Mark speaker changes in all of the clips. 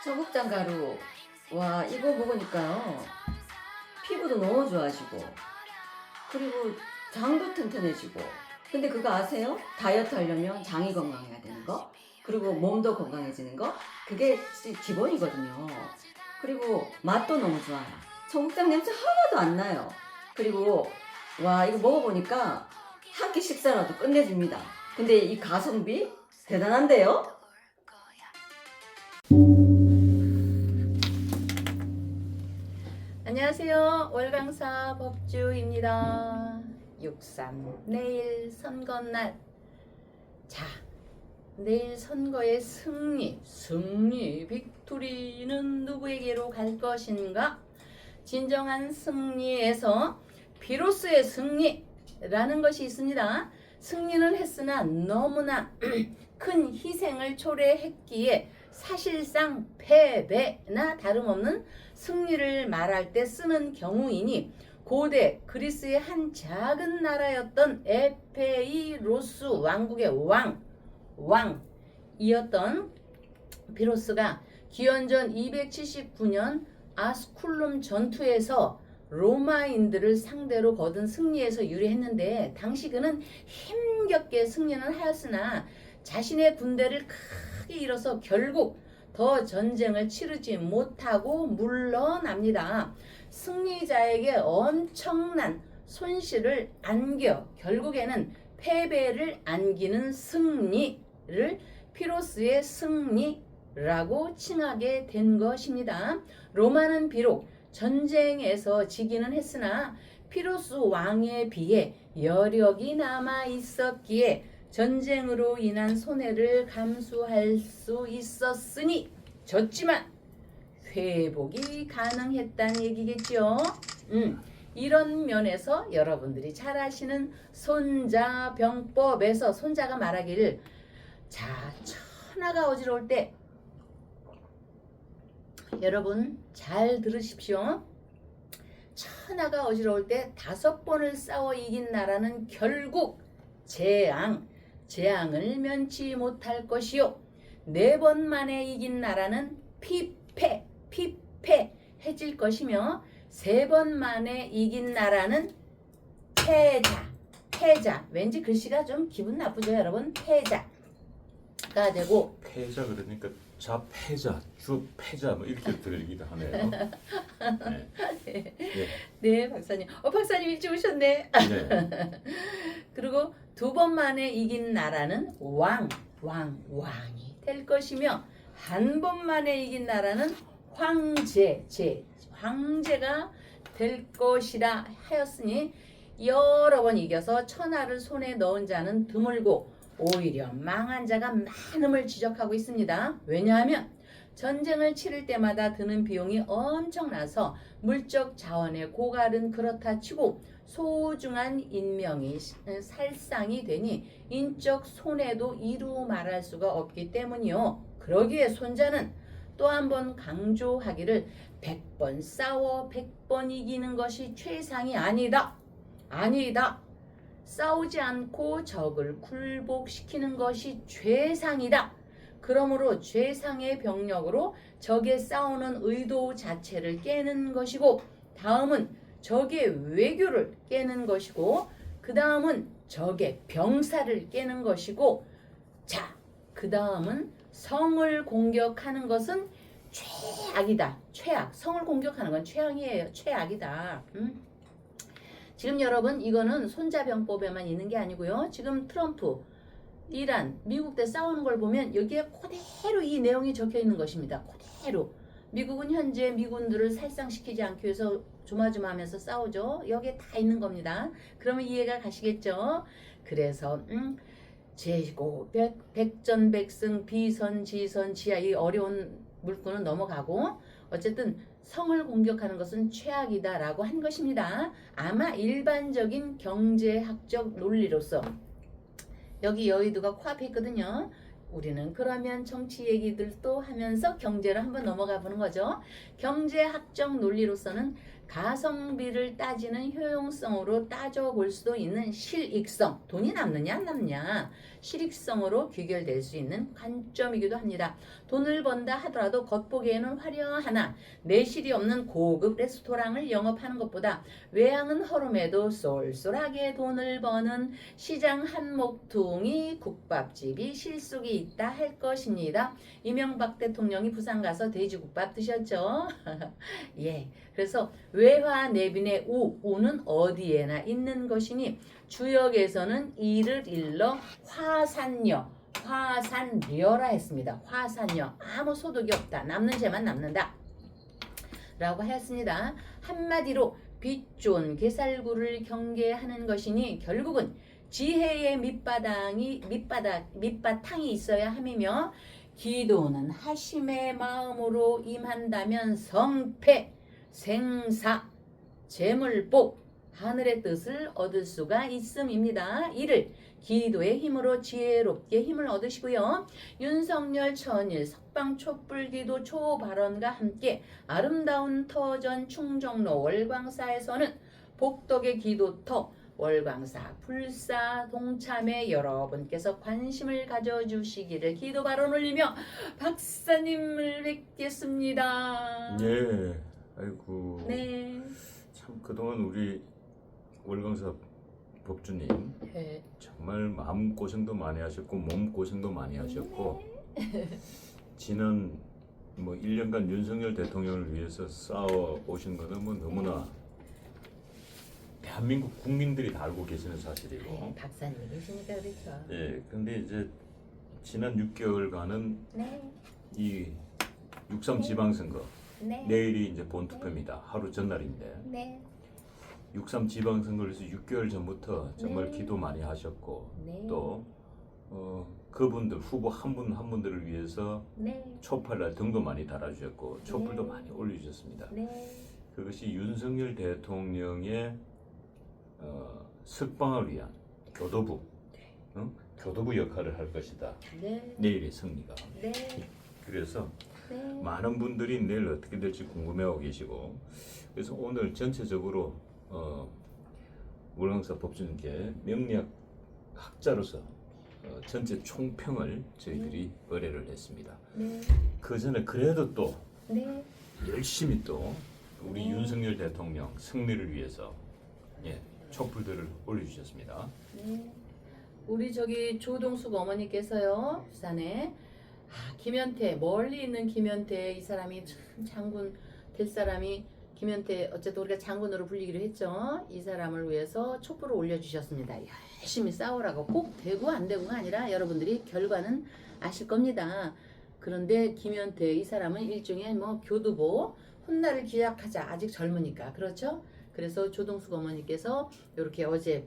Speaker 1: 청국장 가루. 와, 이거 먹으니까요. 피부도 너무 좋아지고, 그리고 장도 튼튼해지고. 근데 그거 아세요? 다이어트 하려면 장이 건강해야 되는 거, 그리고 몸도 건강해지는 거. 그게 기본이거든요. 그리고 맛도 너무 좋아요. 청국장 냄새 하나도 안 나요. 그리고 와, 이거 먹어보니까 한 끼 식사라도 끝내줍니다. 근데 이 가성비 대단한데요?
Speaker 2: 안녕하세요. 월강사 법주입니다. 6.3 내일 선거날. 자, 내일 선거의 승리 빅토리는 누구에게로 갈 것인가? 진정한 승리에서 비로소의 승리라는 것이 있습니다. 승리는 했으나 너무나 큰 희생을 초래했기에 사실상 패배나 다름없는 승리를 말할 때 쓰는 경우이니, 고대 그리스의 한 작은 나라였던 에페이로스 왕국의 왕이었던 피로스가 기원전 279년 아스쿨룸 전투에서 로마인들을 상대로 거둔 승리에서 유리했는데, 당시 그는 힘겹게 승리는 하였으나 자신의 군대를 크게 잃어서 결국 더 전쟁을 치르지 못하고 물러납니다. 승리자에게 엄청난 손실을 안겨 결국에는 패배를 안기는 승리를 피로스의 승리라고 칭하게 된 것입니다. 로마는 비록 전쟁에서 지기는 했으나 피로스 왕에 비해 여력이 남아 있었기에 전쟁으로 인한 손해를 감수할 수 있었으니 졌지만 회복이 가능했다는 얘기겠죠. 이런 면에서 여러분들이 잘 아시는 손자병법에서 손자가 말하기를, 자, 천하가 어지러울 때, 여러분 잘 들으십시오. 천하가 어지러울 때 5번을 싸워 이긴 나라는 결국 재앙을 면치 못할 것이요, 4번 만에 이긴 나라는 피폐해질 것이며, 3번 만에 이긴 나라는 패자. 왠지 글씨가 좀 기분 나쁘죠, 여러분? 패자가 되고.
Speaker 3: 패자 그러니까 좌패자, 주패자 뭐 이렇게 들리기도 하네요. 네.
Speaker 2: 네, 박사님. 박사님 일찍 오셨네.
Speaker 3: 네.
Speaker 2: 그리고 2번 만에 이긴 나라는 왕이 될 것이며, 1번 만에 이긴 나라는 황제가 될 것이라 하였으니, 여러 번 이겨서 천하를 손에 넣은 자는 드물고 오히려 망한 자가 많음을 지적하고 있습니다. 왜냐하면 전쟁을 치를 때마다 드는 비용이 엄청나서 물적 자원의 고갈은 그렇다 치고 소중한 인명이 살상이 되니 인적 손해도 이루 말할 수가 없기 때문이요. 그러기에 손자는 또 한 번 강조하기를, 100번 싸워 100번 이기는 것이 최상이 아니다. 싸우지 않고 적을 굴복시키는 것이 최상이다. 그러므로 최상의 병력으로 적의 싸우는 의도 자체를 깨는 것이고, 다음은 적의 외교를 깨는 것이고, 그 다음은 적의 병사를 깨는 것이고, 자, 그 다음은 성을 공격하는 것은 최악이다. 성을 공격하는 건 최악이다. 지금 여러분, 이거는 손자병법에만 있는 게 아니고요. 지금 트럼프, 이란, 미국 대 싸우는 걸 보면 여기에 그대로 이 내용이 적혀 있는 것입니다. 그대로. 미국은 현재 미군들을 살상시키지 않기 위해서 조마조마하면서 싸우죠. 여기에 다 있는 겁니다. 그러면 이해가 가시겠죠? 그래서 제고 백전백승 비선지선지하, 이 어려운 물구는 넘어가고, 어쨌든 성을 공격하는 것은 최악이다라고 한 것입니다. 아마 일반적인 경제학적 논리로서, 여기 여의도가 코앞에 있거든요. 우리는 그러면 정치 얘기들도 하면서 경제로 한번 넘어가 보는 거죠. 경제학적 논리로서는 가성비를 따지는 효용성으로 따져볼 수도 있는 실익성, 돈이 남느냐 안 남느냐, 실익성으로 귀결될 수 있는 관점이기도 합니다. 돈을 번다 하더라도 겉보기에는 화려하나 내실이 없는 고급 레스토랑을 영업하는 것보다 외양은 허름해도 쏠쏠하게 돈을 버는 시장 한 목퉁이 국밥집이 실속이 있다 할 것입니다. 이명박 대통령이 부산 가서 돼지국밥 드셨죠? 예. 그래서 외화 내빈의 우는 어디에나 있는 것이니 주역에서는 이를 일러 화산녀, 화산녀라 했습니다. 화산녀, 아무 소득이 없다. 남는 죄만 남는다. 라고 하였습니다. 한마디로 빛 좋은 게살구를 경계하는 것이니 결국은 지혜의 밑바탕이 있어야 함이며 기도는 하심의 마음으로 임한다면 성패, 생사, 재물복, 하늘의 뜻을 얻을 수가 있음입니다. 이를 기도의 힘으로 지혜롭게 힘을 얻으시고요. 윤석열 천일 석방 촛불기도 초발언과 함께 아름다운 터전 충정로 월광사에서는 복덕의 기도터 월광사 불사 동참에 여러분께서 관심을 가져주시기를 기도 발언 올리며 박사님을 뵙겠습니다.
Speaker 3: 예. 아이고.
Speaker 2: 네.
Speaker 3: 참 그동안 우리 월광사 법주님
Speaker 2: 네.
Speaker 3: 정말 마음 고생도 많이 하셨고 몸 고생도 많이 하셨고 지난 뭐 1년간 윤석열 대통령을 위해서 싸워 오신 거는 뭐 너무나 대한민국 국민들이 다 알고 계시는 사실이고.
Speaker 2: 박사님 계시니까 그렇죠.
Speaker 3: 예. 근데 이제 지난 6개월간은
Speaker 2: 네.
Speaker 3: 이 6.3 지방선거
Speaker 2: 네.
Speaker 3: 내일이 이제 본투표입니다. 하루 전날인데
Speaker 2: 네.
Speaker 3: 6.3 지방선거를 해서 6개월 전부터 정말
Speaker 2: 네.
Speaker 3: 기도 많이 하셨고
Speaker 2: 네.
Speaker 3: 또 그분들 후보 한 분 한 분들을 위해서
Speaker 2: 네.
Speaker 3: 촛불날 등도 많이 달아주셨고 촛불도
Speaker 2: 네.
Speaker 3: 많이 올려주셨습니다.
Speaker 2: 네.
Speaker 3: 그것이 윤석열 대통령의 석방을 위한 교도부, 교도부 역할을 할 것이다.
Speaker 2: 네.
Speaker 3: 내일의 승리가.
Speaker 2: 네.
Speaker 3: 그래서
Speaker 2: 네.
Speaker 3: 많은 분들이 내일 어떻게 될지 궁금해하고 계시고 그래서 오늘 전체적으로 월광사 법주님께 명리학 학자로서 전체 총평을 저희들이 의뢰를 했습니다.
Speaker 2: 네.
Speaker 3: 그 전에 그래도 또
Speaker 2: 네.
Speaker 3: 열심히 또 우리
Speaker 2: 네.
Speaker 3: 윤석열 대통령 승리를 위해서 촛불들을 올려주셨습니다.
Speaker 2: 네. 우리 저기 조동숙 어머니께서요 부산에 김현태 멀리 있는 김현태 이 사람이 참 장군 될 사람이 김현태 어쨌든 우리가 장군으로 불리기로 했죠. 이 사람을 위해서 촛불을 올려주셨습니다. 열심히 싸우라고 꼭 되고 안 되고가 아니라 여러분들이 결과는 아실 겁니다. 그런데 김현태 이 사람은 일종의 뭐 교두보 훗날을 기약하자 아직 젊으니까 그렇죠. 그래서 조동숙 어머니께서 이렇게 어제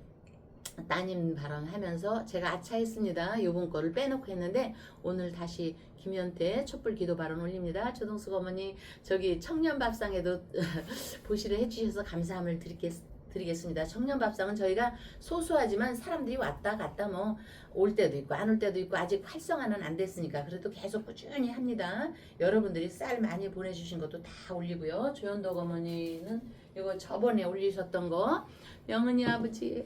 Speaker 2: 따님 발언하면서 제가 아차했습니다. 요번 거를 빼놓고 했는데 오늘 다시 김현태 촛불 기도 발언 올립니다. 조동숙 어머니 저기 청년밥상에도 보시를 해주셔서 감사함을 드리겠습니다. 청년밥상은 저희가 소소하지만 사람들이 왔다 갔다 뭐 올 때도 있고 안 올 때도 있고 아직 활성화는 안 됐으니까 그래도 계속 꾸준히 합니다. 여러분들이 쌀 많이 보내주신 것도 다 올리고요. 조현덕 어머니는 이거 저번에 올리셨던 거 명은이 아버지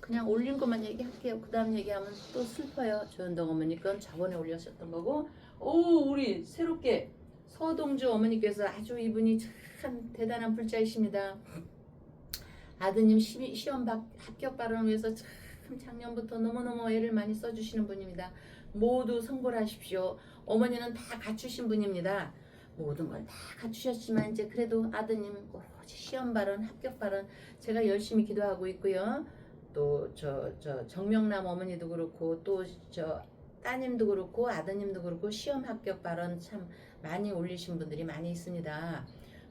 Speaker 2: 그냥 올린 것만 얘기할게요. 그 다음 얘기하면 또 슬퍼요. 조현덕 어머니 건 저번에 올렸었던 거고 우리 새롭게 서동주 어머니께서 아주 이분이 참 대단한 불자이십니다. 아드님 시험 합격 발언을 위해서 참 작년부터 너무너무 애를 많이 써주시는 분입니다. 모두 성불 하십시오. 어머니는 다 갖추신 분입니다. 모든 걸 다 갖추셨지만 이제 그래도 아드님 오로지 시험 발언 합격 발언 제가 열심히 기도하고 있고요. 또 저 정명남 어머니도 그렇고 또 저 따님도 그렇고 아드님도 그렇고 시험 합격 발언 참 많이 올리신 분들이 많이 있습니다.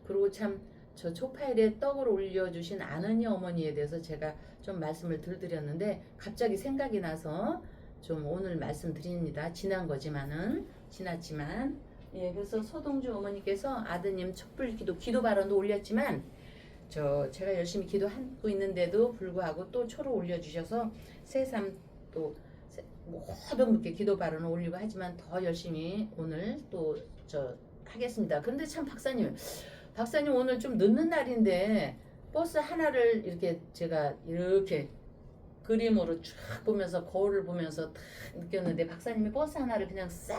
Speaker 2: 그리고 참 저 초파일에 떡을 올려주신 아는이 어머니에 대해서 제가 좀 말씀을 드렸는데 갑자기 생각이 나서 좀 오늘 말씀드립니다. 지난 거지만은 지났지만 그래서 서동주 어머니께서 아드님 촛불 기도 발언도 올렸지만 제가 열심히 기도하고 있는데도 불구하고 또 초를 올려주셔서 새삼 또 모든 분께 기도 발언을 올리고 하지만 더 열심히 오늘 또 하겠습니다. 그런데 참 박사님 박사님 오늘 좀 늦는 날인데 버스 하나를 이렇게 제가 이렇게 그림으로 쫙 보면서 거울을 보면서 딱 느꼈는데 박사님이 버스 하나를 그냥 싹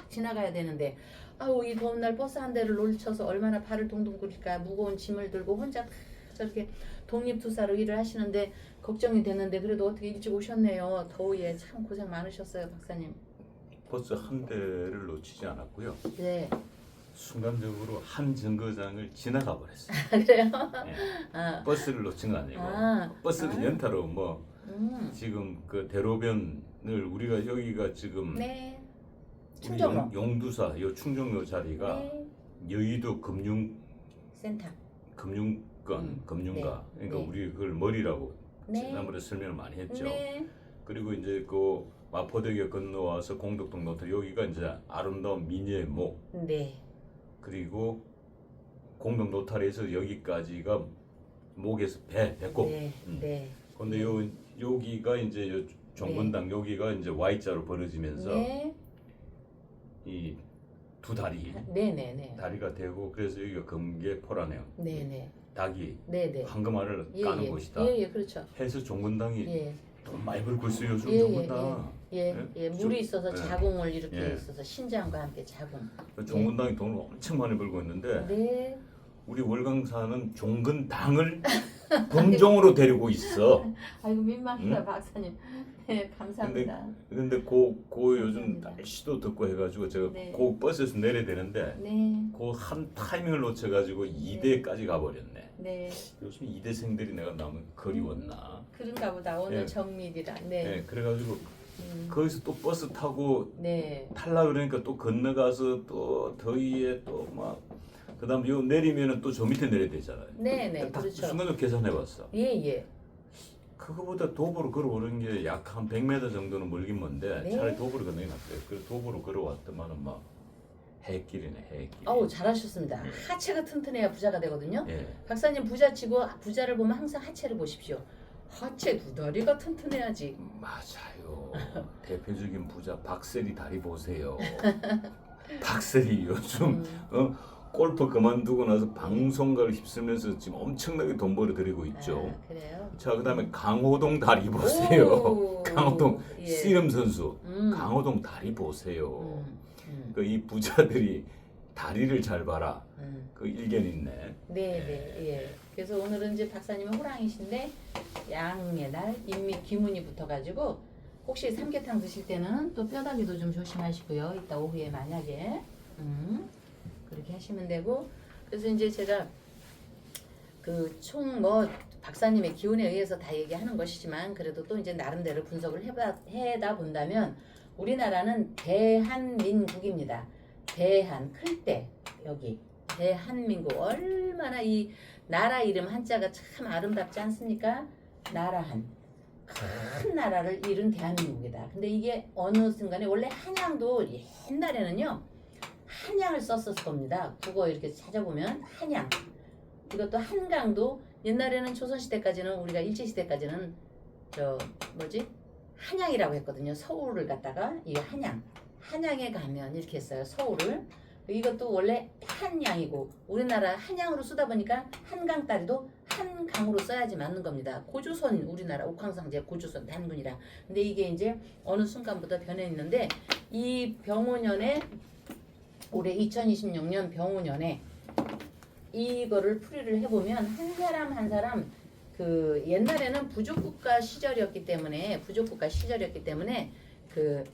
Speaker 2: 지나가야 되는데 아우 이 더운 날 버스 한 대를 놓쳐서 얼마나 발을 동동 구릴까 무거운 짐을 들고 혼자 딱 저렇게 독립투사로 일을 하시는데 걱정이 됐는데 그래도 어떻게 일찍 오셨네요. 더위에 참 고생 많으셨어요 박사님.
Speaker 3: 버스 한 대를 놓치지 않았고요.
Speaker 2: 네.
Speaker 3: 순간적으로 한 정거장을 지나가 버렸어요.
Speaker 2: 그래요?
Speaker 3: 예.
Speaker 2: 아,
Speaker 3: 버스를 놓친 거 아니고 버스를
Speaker 2: 아.
Speaker 3: 연타로 뭐
Speaker 2: 음.
Speaker 3: 그 대로변을 우리가 여기가 지금
Speaker 2: 네.
Speaker 3: 우리
Speaker 2: 충정로.
Speaker 3: 용두사 요 충정로 자리가
Speaker 2: 네.
Speaker 3: 여의도 금융권
Speaker 2: 센터.
Speaker 3: 금융가
Speaker 2: 네.
Speaker 3: 그러니까
Speaker 2: 네.
Speaker 3: 우리 그걸 머리라고
Speaker 2: 네.
Speaker 3: 지난번에 설명을 많이 했죠.
Speaker 2: 네.
Speaker 3: 그리고 이제 그 마포대교 건너와서 공덕동 노트 여기가 이제 아름다운 미녀의 목
Speaker 2: 네.
Speaker 3: 그리고 공덕 노타리에서 여기까지가 목에서 배꼽.
Speaker 2: 네. 네.
Speaker 3: 근데 여기가 이제 요 종근당 여기가 이제 Y자로 벌어지면서
Speaker 2: 네.
Speaker 3: 이 두 다리
Speaker 2: 네네네.
Speaker 3: 다리가 되고 그래서 여기가 금계포라네요.
Speaker 2: 네네.
Speaker 3: 닭이
Speaker 2: 네네.
Speaker 3: 황금알을
Speaker 2: 예,
Speaker 3: 까는
Speaker 2: 예.
Speaker 3: 곳이다.
Speaker 2: 예, 그렇죠.
Speaker 3: 해서 종근당이
Speaker 2: 예.
Speaker 3: 돈 많이 벌고 있어요. 요즘
Speaker 2: 예,
Speaker 3: 종근당.
Speaker 2: 예, 예, 물이 있어서
Speaker 3: 예.
Speaker 2: 자궁을 이렇게
Speaker 3: 예.
Speaker 2: 있어서 신장과 함께 자궁.
Speaker 3: 종근당이 돈을 엄청 많이 벌고 있는데
Speaker 2: 네.
Speaker 3: 우리 월강사는 종근당을 본종으로 데리고 있어.
Speaker 2: 아이고 민망해요
Speaker 3: 응?
Speaker 2: 박사님. 네, 감사합니다.
Speaker 3: 근데 그 요즘
Speaker 2: 감사합니다.
Speaker 3: 날씨도 덥고 해가지고 제가
Speaker 2: 네.
Speaker 3: 그 버스에서 내려야 되는데
Speaker 2: 네.
Speaker 3: 그 한 타이밍을 놓쳐가지고 2대까지 가버렸네.
Speaker 2: 네.
Speaker 3: 요즘 2대생들이 내가 너무 그리웠나.
Speaker 2: 그런가 보다. 오늘
Speaker 3: 예.
Speaker 2: 정밀이라. 네.
Speaker 3: 네, 그래가지고
Speaker 2: 음.
Speaker 3: 거기서 또 버스 타고
Speaker 2: 네.
Speaker 3: 탈라 그러니까 또 건너가서 또 더위에 또 막 그다음 요 내리면은 또 저 밑에 내려야 되잖아요.
Speaker 2: 네, 네.
Speaker 3: 딱
Speaker 2: 그렇죠.
Speaker 3: 순간적으로 계산해봤어.
Speaker 2: 예, 예.
Speaker 3: 그거보다 도보로 걸어오는 게 약 한 100m 정도는 멀긴 먼데
Speaker 2: 네.
Speaker 3: 차라리 도보로 건너기 낫고요. 그래서 도보로 걸어왔더만은 막 해길이네 해길.
Speaker 2: 어우, 잘하셨습니다. 하체가 튼튼해야 부자가 되거든요.
Speaker 3: 예.
Speaker 2: 박사님 부자치고 부자를 보면 항상 하체를 보십시오. 하체 두 다리가 튼튼해야지.
Speaker 3: 맞아요. 대표적인 부자 박세리 다리 보세요. 박세리 요즘 골프 그만두고 나서 방송가를 휩쓸면서 지금 엄청나게 돈 벌어들이고 있죠.
Speaker 2: 아, 그래요?
Speaker 3: 자 그다음에 강호동 다리 보세요.
Speaker 2: 오,
Speaker 3: 강호동
Speaker 2: 예.
Speaker 3: 씨름 선수
Speaker 2: 음.
Speaker 3: 강호동 다리 보세요.
Speaker 2: 음.
Speaker 3: 그 이 부자들이 다리를 잘 봐라.
Speaker 2: 음.
Speaker 3: 그 일견 있네.
Speaker 2: 네, 네, 예. 그래서 오늘은 이제 박사님은 호랑이신데 양의 날 인미 기문이 붙어가지고 혹시 삼계탕 드실 때는 또 뼈다귀도 좀 조심하시고요. 이따 오후에 만약에 그렇게 하시면 되고 그래서 이제 제가 그 총 뭐 박사님의 기운에 의해서 다 얘기하는 것이지만 그래도 또 이제 나름대로 분석을 해다 본다면 우리나라는 대한민국입니다. 대한 클 때 여기 대한민국 얼마나 이 나라 이름 한자가 참 아름답지 않습니까? 나라한 큰 나라를 이룬 대한민국이다. 근데 이게 어느 순간에 원래 한양도 옛날에는요 한양을 썼었을 겁니다. 국어 이렇게 찾아보면 한양 이것도 한강도 옛날에는 조선시대까지는 우리가 일제시대까지는 저 뭐지 한양이라고 했거든요. 서울을 갖다가 이 한양에 가면 이렇게 했어요. 서울을 이것도 원래 한양이고 우리나라 한양으로 쓰다 보니까 한강 다리도 한강으로 써야지 맞는 겁니다. 고조선 우리나라 옥황상제 고조선 단군이라. 근데 이게 이제 어느 순간부터 변했는데 이 병오년에 올해 2026년 병오년에 이거를 풀이를 해보면 한 사람 한 사람 그 옛날에는 부족국가 시절이었기 때문에 그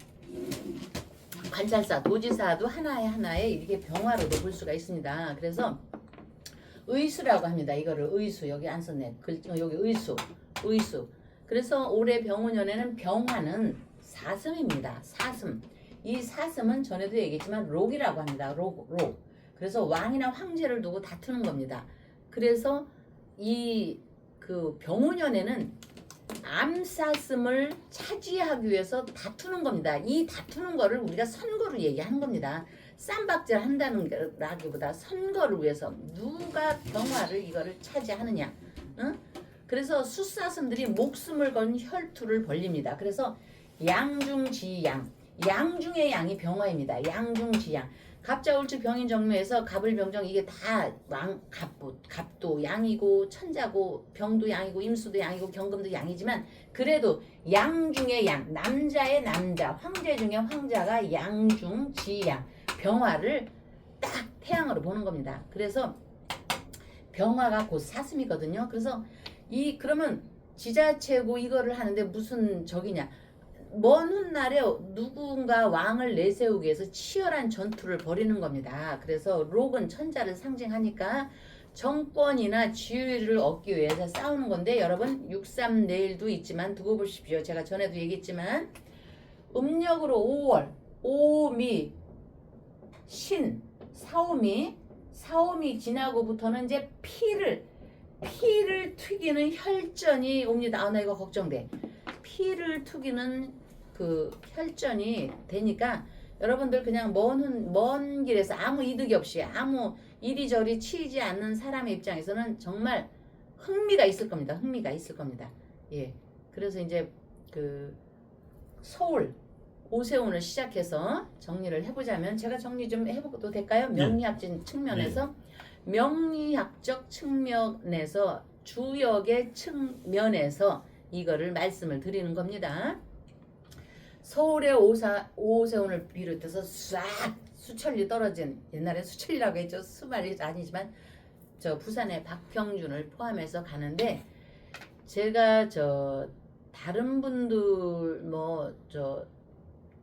Speaker 2: 관찰사 도지사도 하나에 이렇게 병화로도 볼 수가 있습니다. 그래서 의수라고 합니다. 이거를 의수 여기 안 썼네. 여기 의수. 그래서 올해 병오년에는 병화는 사슴입니다. 사슴. 이 사슴은 전에도 얘기했지만 록이라고 합니다. 록. 그래서 왕이나 황제를 두고 다투는 겁니다. 그래서 이 그 병오년에는 암사슴을 차지하기 위해서 다투는 겁니다. 이 다투는 거를 우리가 선거로 얘기하는 겁니다. 쌈박질 한다는 거라기보다 선거를 위해서 누가 병화를 이거를 차지하느냐. 응? 그래서 숫사슴들이 목숨을 건 혈투를 벌립니다. 그래서 양중지양, 양중의 양이 병화입니다. 양중지양. 갑자울주 병인정묘에서 갑을병정 이게 다 갑도 양이고 천자고 병도 양이고 임수도 양이고 경금도 양이지만 그래도 양 중에 양, 남자의 남자, 황제 중에 황자가 양중 지양, 병화를 딱 태양으로 보는 겁니다. 그래서 병화가 곧 사슴이거든요. 그래서 그러면 지자체고 이거를 하는데 무슨 적이냐? 먼 훗날에 누군가 왕을 내세우기 위해서 치열한 전투를 벌이는 겁니다. 그래서 록은 천자를 상징하니까 정권이나 지위를 얻기 위해서 싸우는 건데 여러분 6.3 내일도 있지만 두고 보십시오. 제가 전에도 얘기했지만 음력으로 5월, 오미, 신, 사오미 지나고부터는 이제 피를 튀기는 혈전이 옵니다. 나 이거 걱정돼. 피를 튀기는 그 혈전이 되니까 여러분들 그냥 먼 길에서 아무 이득이 없이 아무 이리저리 치이지 않는 사람의 입장에서는 정말 흥미가 있을 겁니다. 흥미가 있을 겁니다. 예. 그래서 이제 그 서울 오세훈을 시작해서 정리를 해보자면 제가 정리 좀 해봐도 될까요? 명리학적 측면에서 명리학적 측면에서 주역의 측면에서 이거를 말씀을 드리는 겁니다. 서울의 오세훈을 비롯해서 싹 수천리 떨어진 옛날에 수천리라고 했죠. 수말이 아니지만 저 부산의 박평준을 포함해서 가는데 제가 다른 분들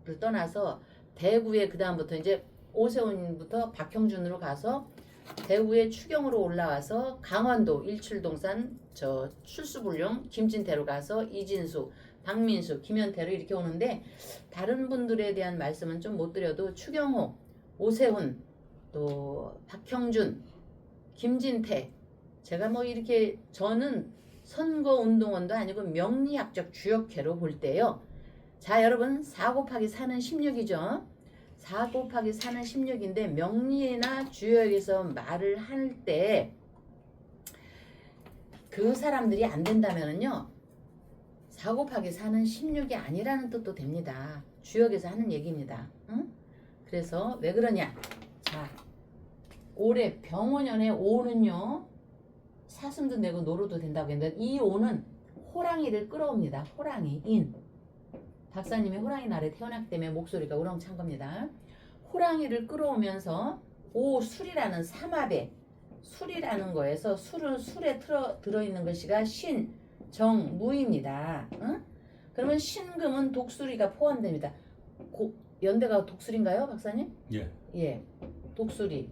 Speaker 2: 를 떠나서 대구에 그 다음부터 이제 오세훈부터 박형준으로 가서 대구에 추경으로 올라와서 강원도 일출동산 출수불령 김진태로 가서 이진수, 박민수, 김현태로 이렇게 오는데 다른 분들에 대한 말씀은 좀 못 드려도 추경호, 오세훈, 또 박형준, 김진태 제가 이렇게 저는 선거운동원도 아니고 명리학적 주역회로 볼 때요. 자 여러분 4 곱하기 4는 16이죠. 4 곱하기 4는 16인데 명리나 주역에서 말을 할 때 그 사람들이 안 된다면은요 4 곱하기 4는 16이 아니라는 뜻도 됩니다. 주역에서 하는 얘기입니다. 응? 그래서 왜 그러냐? 자 올해 병원년의 5는요 사슴도 내고 노루도 된다고 했는데 이 5는 호랑이를 끌어옵니다. 호랑이 인 박사님이 호랑이 날에 태어났기 때문에 목소리가 우렁찬 겁니다. 호랑이를 끌어오면서 오술이라는 삼합에 술이라는 거에서 술에 들어있는 것이가 신, 정, 무입니다. 응? 그러면 신금은 독수리가 포함됩니다. 연대가 독수리인가요, 박사님? 예, 독수리.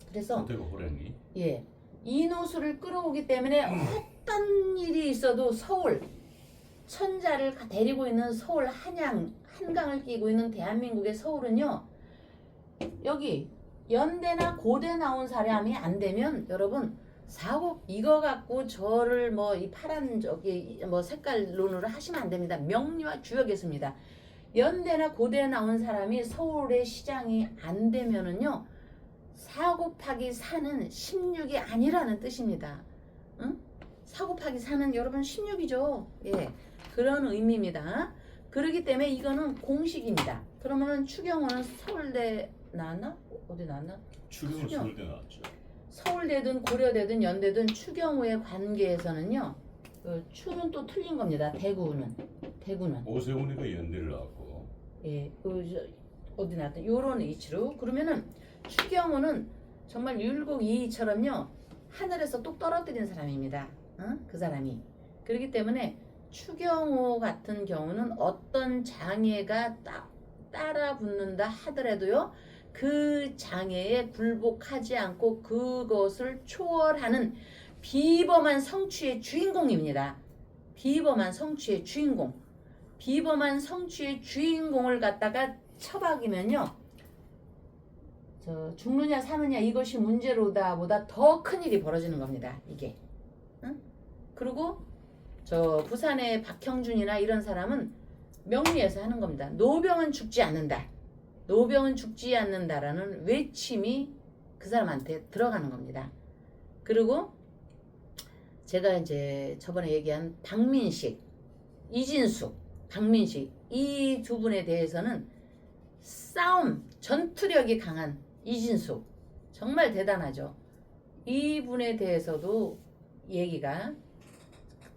Speaker 2: 그래서
Speaker 3: 연대가 호랑이.
Speaker 2: 예, 인호수를 끌어오기 때문에 어떤 일이 있어도 서울 천자를 데리고 있는 서울 한강을 끼고 있는 대한민국의 서울은요 여기 연대나 고대 나온 사람이 안 되면 여러분 사고 이거 갖고 저를 이 파란 색깔 논으로 하시면 안 됩니다. 명리와 주역에 있습니다. 연대나 고대 나온 사람이 서울의 시장이 안 되면은요 4 곱하기 4는 16이 아니라는 뜻입니다. 응? 4 곱하기 4는 여러분 16이죠. 예. 그런 의미입니다. 그렇기 때문에 이거는 공식입니다. 그러면은 추경호는 서울대 나왔나? 어디 나왔나?
Speaker 3: 추경호 서울대 나왔죠.
Speaker 2: 서울대든 고려대든 연대든 추경호의 관계에서는요. 추는 또 틀린 겁니다. 대구는.
Speaker 3: 오세훈이가 연대를 나왔고.
Speaker 2: 예. 어디 나왔다. 요런 위치로. 그러면은 추경호는 정말 율곡 이이처럼요. 하늘에서 똑 떨어뜨린 사람입니다. 그 사람이. 그렇기 때문에 추경호 같은 경우는 어떤 장애가 따라 붙는다 하더라도요 그 장애에 굴복하지 않고 그것을 초월하는 비범한 성취의 주인공입니다. 비범한 성취의 주인공. 비범한 성취의 주인공을 갖다가 처박이면요 죽느냐 사느냐 이것이 문제로다 보다 더 큰일이 벌어지는 겁니다. 이게. 응? 그리고 부산의 박형준이나 이런 사람은 명리에서 하는 겁니다. 노병은 죽지 않는다. 노병은 죽지 않는다라는 외침이 그 사람한테 들어가는 겁니다. 그리고 제가 이제 저번에 얘기한 박민식, 이진숙, 박민식 이 두 분에 대해서는 싸움, 전투력이 강한 이진숙 정말 대단하죠. 이분에 대해서도 얘기가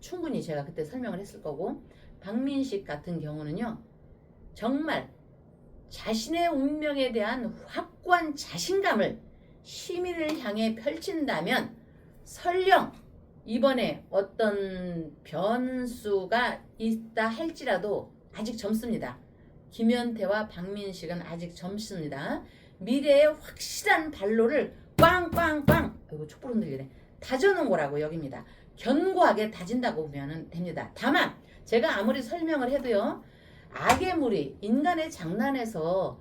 Speaker 2: 충분히 제가 그때 설명을 했을 거고 박민식 같은 경우는요. 정말 자신의 운명에 대한 확고한 자신감을 시민을 향해 펼친다면 설령 이번에 어떤 변수가 있다 할지라도 아직 젊습니다. 김현태와 박민식은 아직 젊습니다. 미래의 확실한 발로를 꽝꽝꽝 이거 촛불 흔들리네. 다져놓은 거라고 여깁니다. 견고하게 다진다고 보면 됩니다. 다만 제가 아무리 설명을 해도요. 악의 무리, 인간의 장난에서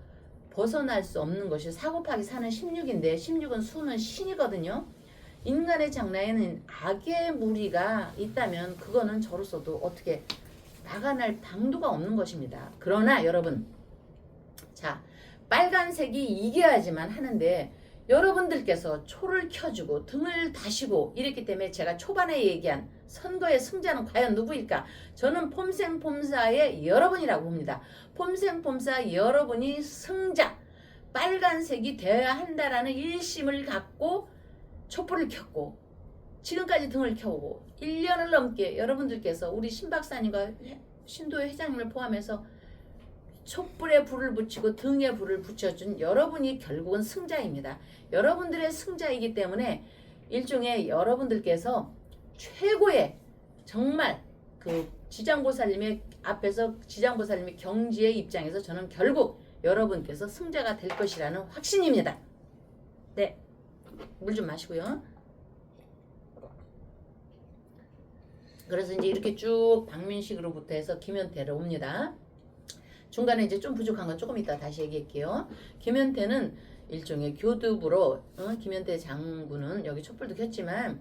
Speaker 2: 벗어날 수 없는 것이 사고파기 사는 16인데 16은 수는 신이거든요. 인간의 장난에는 악의 무리가 있다면 그거는 저로서도 어떻게 막아낼 방도가 없는 것입니다. 그러나 여러분, 자, 빨간색이 이겨야지만 하는데 여러분들께서 초를 켜주고 등을 다시고 이랬기 때문에 제가 초반에 얘기한 선거의 승자는 과연 누구일까? 저는 폼생폼사의 여러분이라고 봅니다. 폼생폼사 여러분이 승자, 빨간색이 되어야 한다라는 일심을 갖고 촛불을 켰고 지금까지 등을 켜오고 1년을 넘게 여러분들께서 우리 신 박사님과 신도의 회장님을 포함해서 촛불에 불을 붙이고 등에 불을 붙여준 여러분이 결국은 승자입니다. 여러분들의 승자이기 때문에 일종의 여러분들께서 최고의 정말 그 지장보살님의 앞에서 지장보살님의 경지의 입장에서 저는 결국 여러분께서 승자가 될 것이라는 확신입니다. 네, 물 좀 마시고요. 그래서 이제 이렇게 쭉 박민식으로부터 해서 김현태로 옵니다. 중간에 이제 좀 부족한 건 조금 이따 다시 얘기할게요. 김현태는 일종의 교두부로 김현태 장군은 여기 촛불도 켰지만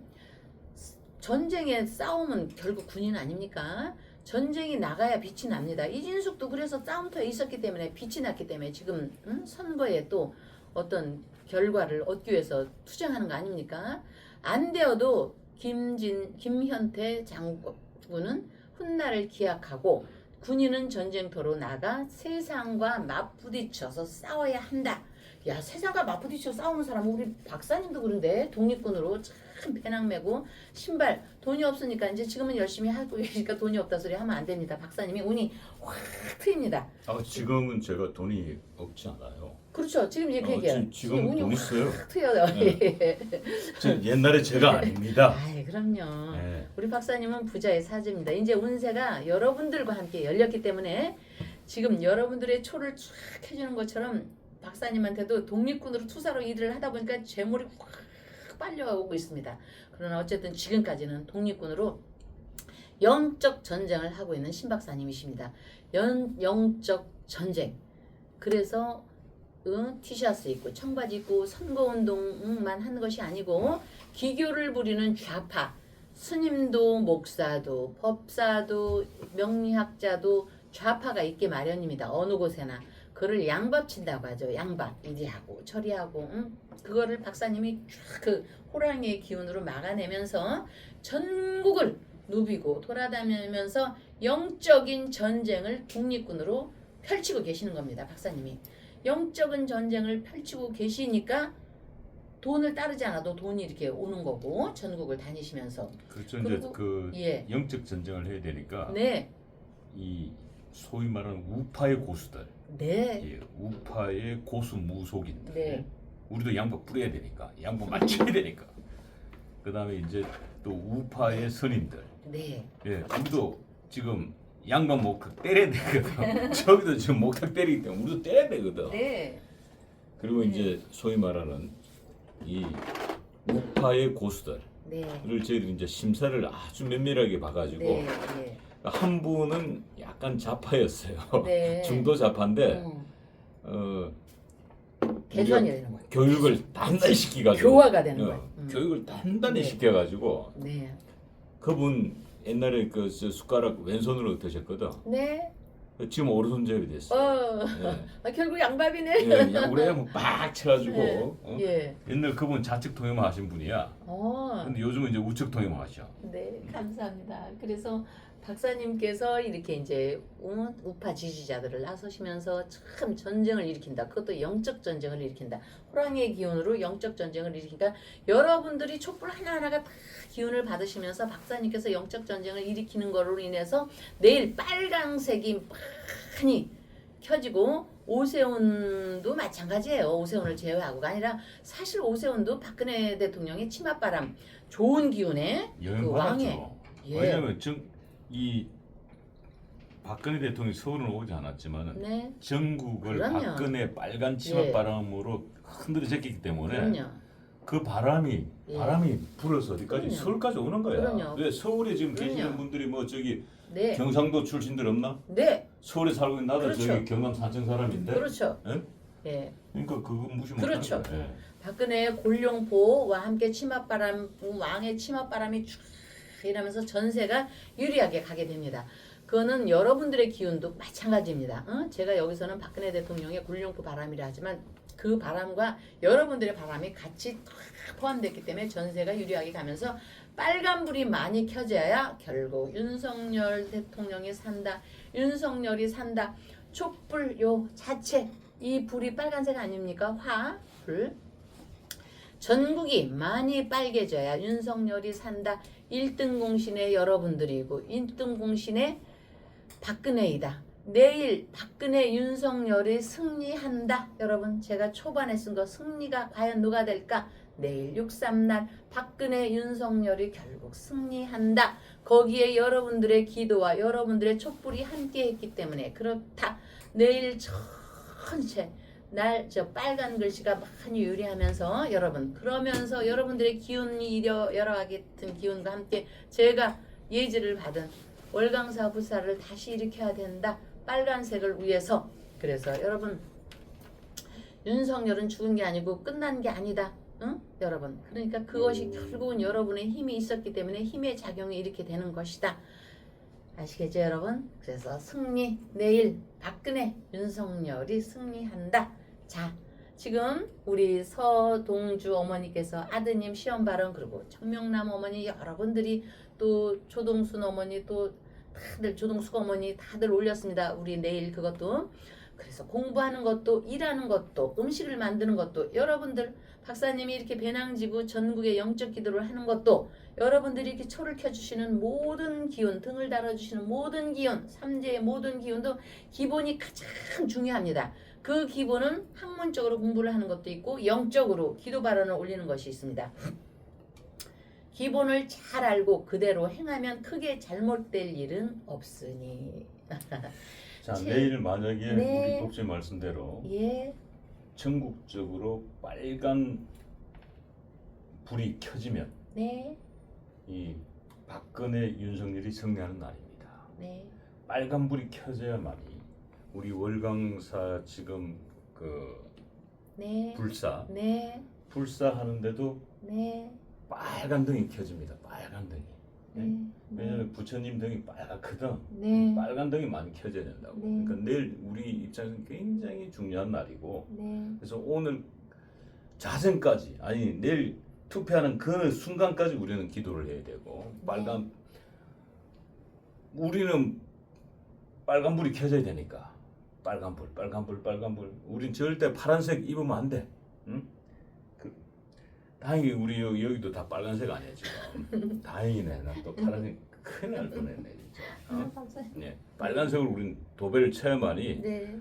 Speaker 2: 전쟁의 싸움은 결국 군인 아닙니까? 전쟁이 나가야 빛이 납니다. 이진숙도 그래서 싸움터에 있었기 때문에 빛이 났기 때문에 지금 선거에 또 어떤 결과를 얻기 위해서 투쟁하는 거 아닙니까? 안 되어도 김현태 장군은 훗날을 기약하고 군인은 전쟁터로 나가 세상과 맞부딪혀서 싸워야 한다. 야, 세상과 맞부딪혀 싸우는 사람 우리 박사님도 그런데 독립군으로 참 배낭 메고 신발 돈이 없으니까 이제 지금은 열심히 하고 계시니까 돈이 없다 소리 하면 안 됩니다. 박사님이 운이 확 트입니다.
Speaker 3: 지금은 제가 돈이 없지 않아요.
Speaker 2: 그렇죠. 지금 이제 그 얘기야.
Speaker 3: 지금
Speaker 2: 운이
Speaker 3: 돈 있어요.
Speaker 2: 확 트여요.
Speaker 3: 네. 옛날에 제가 아닙니다.
Speaker 2: 아이, 그럼요.
Speaker 3: 네.
Speaker 2: 우리 박사님은 부자의 사주입니다. 이제 운세가 여러분들과 함께 열렸기 때문에 지금 여러분들의 초를 쫙 해주는 것처럼 박사님한테도 독립군으로 투사로 일을 하다 보니까 재물이 확 빨려오고 있습니다. 그러나 어쨌든 지금까지는 독립군으로 영적 전쟁을 하고 있는 신 박사님이십니다. 영적 전쟁. 그래서 티셔츠 입고 청바지 입고 선거운동만 하는 것이 아니고 기교를 부리는 좌파 스님도 목사도 법사도 명리학자도 좌파가 있기 마련입니다. 어느 곳에나. 그를 양밥 친다고 하죠. 양밥 이리하고 저리하고 그거를 박사님이 쫙 그 호랑이의 기운으로 막아내면서 전국을 누비고 돌아다니면서 영적인 전쟁을 독립군으로 펼치고 계시는 겁니다. 박사님이 영적인 전쟁을 펼치고 계시니까 돈을 따르지 않아도 돈이 이렇게 오는 거고 전국을 다니시면서
Speaker 3: 그렇죠. 이제 그
Speaker 2: 예.
Speaker 3: 영적 전쟁을 해야 되니까
Speaker 2: 네.
Speaker 3: 이 소위 말하는 우파의 고수들,
Speaker 2: 네.
Speaker 3: 예, 우파의 고수 무속인들,
Speaker 2: 네.
Speaker 3: 우리도 양복 뿌려야 되니까, 양복 맞춰야 되니까. 그 다음에 이제 또 우파의 선임들,
Speaker 2: 네.
Speaker 3: 예, 우리도 지금 양반 목탁 때려야 되거든. 저기도 지금 목탁 때리기 때문에 우리도 때려야 되거든.
Speaker 2: 네.
Speaker 3: 그리고 이제 소위 말하는 이 우파의 고수들을
Speaker 2: 네.
Speaker 3: 저희들이 이제 심사를 아주 면밀하게 봐가지고
Speaker 2: 네. 네.
Speaker 3: 한 분은 약간 좌파였어요.
Speaker 2: 네.
Speaker 3: 중도 좌파인데 우리가
Speaker 2: 개선이 되는 거예요.
Speaker 3: 교육을 단단히 시켜가지고
Speaker 2: 교화가 되는 거예요.
Speaker 3: 교육을 단단히
Speaker 2: 네.
Speaker 3: 시켜가지고
Speaker 2: 네.
Speaker 3: 그분 옛날에 그 숟가락 왼손으로 드셨거든.
Speaker 2: 네.
Speaker 3: 지금 오른손잡이 됐어. 예.
Speaker 2: 결국 양밥이네.
Speaker 3: 예, 우리 막 쳐가지고
Speaker 2: 예.
Speaker 3: 옛날 그분 좌측 통역만 하신 분이야. 근데 요즘은 이제 우측 통역만 하셔.
Speaker 2: 네, 감사합니다. 그래서 박사님께서 이렇게 이제 우파 지지자들을 나서시면서 참 전쟁을 일으킨다. 그것도 영적 전쟁을 일으킨다. 호랑이의 기운으로 영적 전쟁을 일으키니까 여러분들이 촛불 하나하나가 다 기운을 받으시면서 박사님께서 영적 전쟁을 일으키는 거로 인해서 내일 빨강색이 많이 켜지고 오세훈도 마찬가지예요. 오세훈을 제외하고가 아니라 사실 오세훈도 박근혜 대통령의 치맛바람 좋은 기운에 그 왕의
Speaker 3: 영광하죠.
Speaker 2: 예.
Speaker 3: 왜냐하면 이 박근혜 대통령이 서울은 오지 않았지만
Speaker 2: 네.
Speaker 3: 전국을
Speaker 2: 그럼요.
Speaker 3: 박근혜 빨간 치맛바람으로 흔들어 제끼기 때문에
Speaker 2: 그럼요.
Speaker 3: 그 바람이
Speaker 2: 예.
Speaker 3: 불어서 어디까지
Speaker 2: 그럼요.
Speaker 3: 서울까지 오는 거야.
Speaker 2: 그럼요.
Speaker 3: 왜 서울에 지금
Speaker 2: 그럼요.
Speaker 3: 계시는 분들이 뭐 저기
Speaker 2: 네.
Speaker 3: 경상도 출신들 없나?
Speaker 2: 네.
Speaker 3: 서울에 살고 있는 나도
Speaker 2: 그렇죠.
Speaker 3: 저기 경남 산청 사람인데.
Speaker 2: 그렇죠.
Speaker 3: 예?
Speaker 2: 예.
Speaker 3: 그러니까 그거 무시 못
Speaker 2: 그렇죠.
Speaker 3: 하는 거야. 예.
Speaker 2: 박근혜 골룡포와 함께 치맛바람 왕의 치맛바람이 쫙 이러면서 전세가 유리하게 가게 됩니다. 그거는 여러분들의 기운도 마찬가지입니다. 제가 여기서는 박근혜 대통령의 골룡포 바람이라 하지만 그 바람과 여러분들의 바람이 같이 포함됐기 때문에 전세가 유리하게 가면서 빨간불이 많이 켜져야 결국 윤석열 대통령이 산다. 윤석열이 산다. 촛불 요 자체 이 불이 빨간색 아닙니까? 불. 전국이 많이 빨개져야 윤석열이 산다. 1등 공신의 여러분들이고 1등 공신의 박근혜이다. 내일 박근혜 윤석열이 승리한다. 여러분 제가 초반에 쓴 거 승리가 과연 누가 될까? 내일 6.3날 박근혜 윤석열이 결국 승리한다. 거기에 여러분들의 기도와 여러분들의 촛불이 함께했기 때문에 그렇다. 내일 전체 날 저 빨간 글씨가 많이 유리하면서 여러분 그러면서 여러분들의 기운이 여러 같은 기운과 함께 제가 예지를 받은 월강사 부사를 다시 일으켜야 된다. 빨간색을 위해서. 그래서 여러분 윤석열은 죽은 게 아니고 끝난 게 아니다. 응? 여러분 그러니까 그것이 결국은 여러분의 힘이 있었기 때문에 힘의 작용이 이렇게 되는 것이다. 아시겠죠 여러분? 그래서 승리 내일 박근혜 윤석열이 승리한다. 자 지금 우리 서동주 어머니께서 아드님 시험 발언 그리고 청명남 어머니 여러분들이 또 조동순 어머니 또 다들 조동숙 어머니 다들 올렸습니다. 우리 내일 그것도 그래서 공부하는 것도 일하는 것도 음식을 만드는 것도 여러분들 박사님이 이렇게 배낭지고 전국에 영적 기도를 하는 것도 여러분들이 이렇게 초를 켜주시는 모든 기운 등을 달아주시는 모든 기운 삼재의 모든 기운도 기본이 가장 중요합니다. 그 기본은 학문적으로 공부를 하는 것도 있고 영적으로 기도 발언을 올리는 것이 있습니다. 기본을 잘 알고 그대로 행하면 크게 잘못될 일은 없으니.
Speaker 3: 자 내일 만약에
Speaker 2: 네.
Speaker 3: 우리 독재 말씀대로
Speaker 2: 예.
Speaker 3: 전국적으로 빨간 불이 켜지면
Speaker 2: 네.
Speaker 3: 이 박근혜 윤석열이 승리하는 날입니다.
Speaker 2: 네.
Speaker 3: 빨간 불이 켜져야만이 우리 월강사 지금 그
Speaker 2: 네.
Speaker 3: 불사 하는데도
Speaker 2: 네.
Speaker 3: 빨간 등이 켜집니다. 빨간 등이.
Speaker 2: 네.
Speaker 3: 왜냐면 부처님 등이 빨갛거든.
Speaker 2: 네.
Speaker 3: 빨간 등이 많이 켜져야 된다고.
Speaker 2: 네.
Speaker 3: 그러니까 내일 우리 입장에서 굉장히 중요한 날이고.
Speaker 2: 네.
Speaker 3: 그래서 오늘 자정까지 아니 내일 투표하는 그 순간까지 우리는 기도를 해야 되고 우리는 빨간불이 켜져야 되니까 빨간불 우린 절대 파란색 입으면 안 돼. 응? 다행히 우리 여기도 다 빨간색 아니야 지금. 다행이네. 난 또 파란색 큰일 날 뻔했네 진짜. 네, 빨간색으로 우린 도배를 쳐야만이
Speaker 2: 네.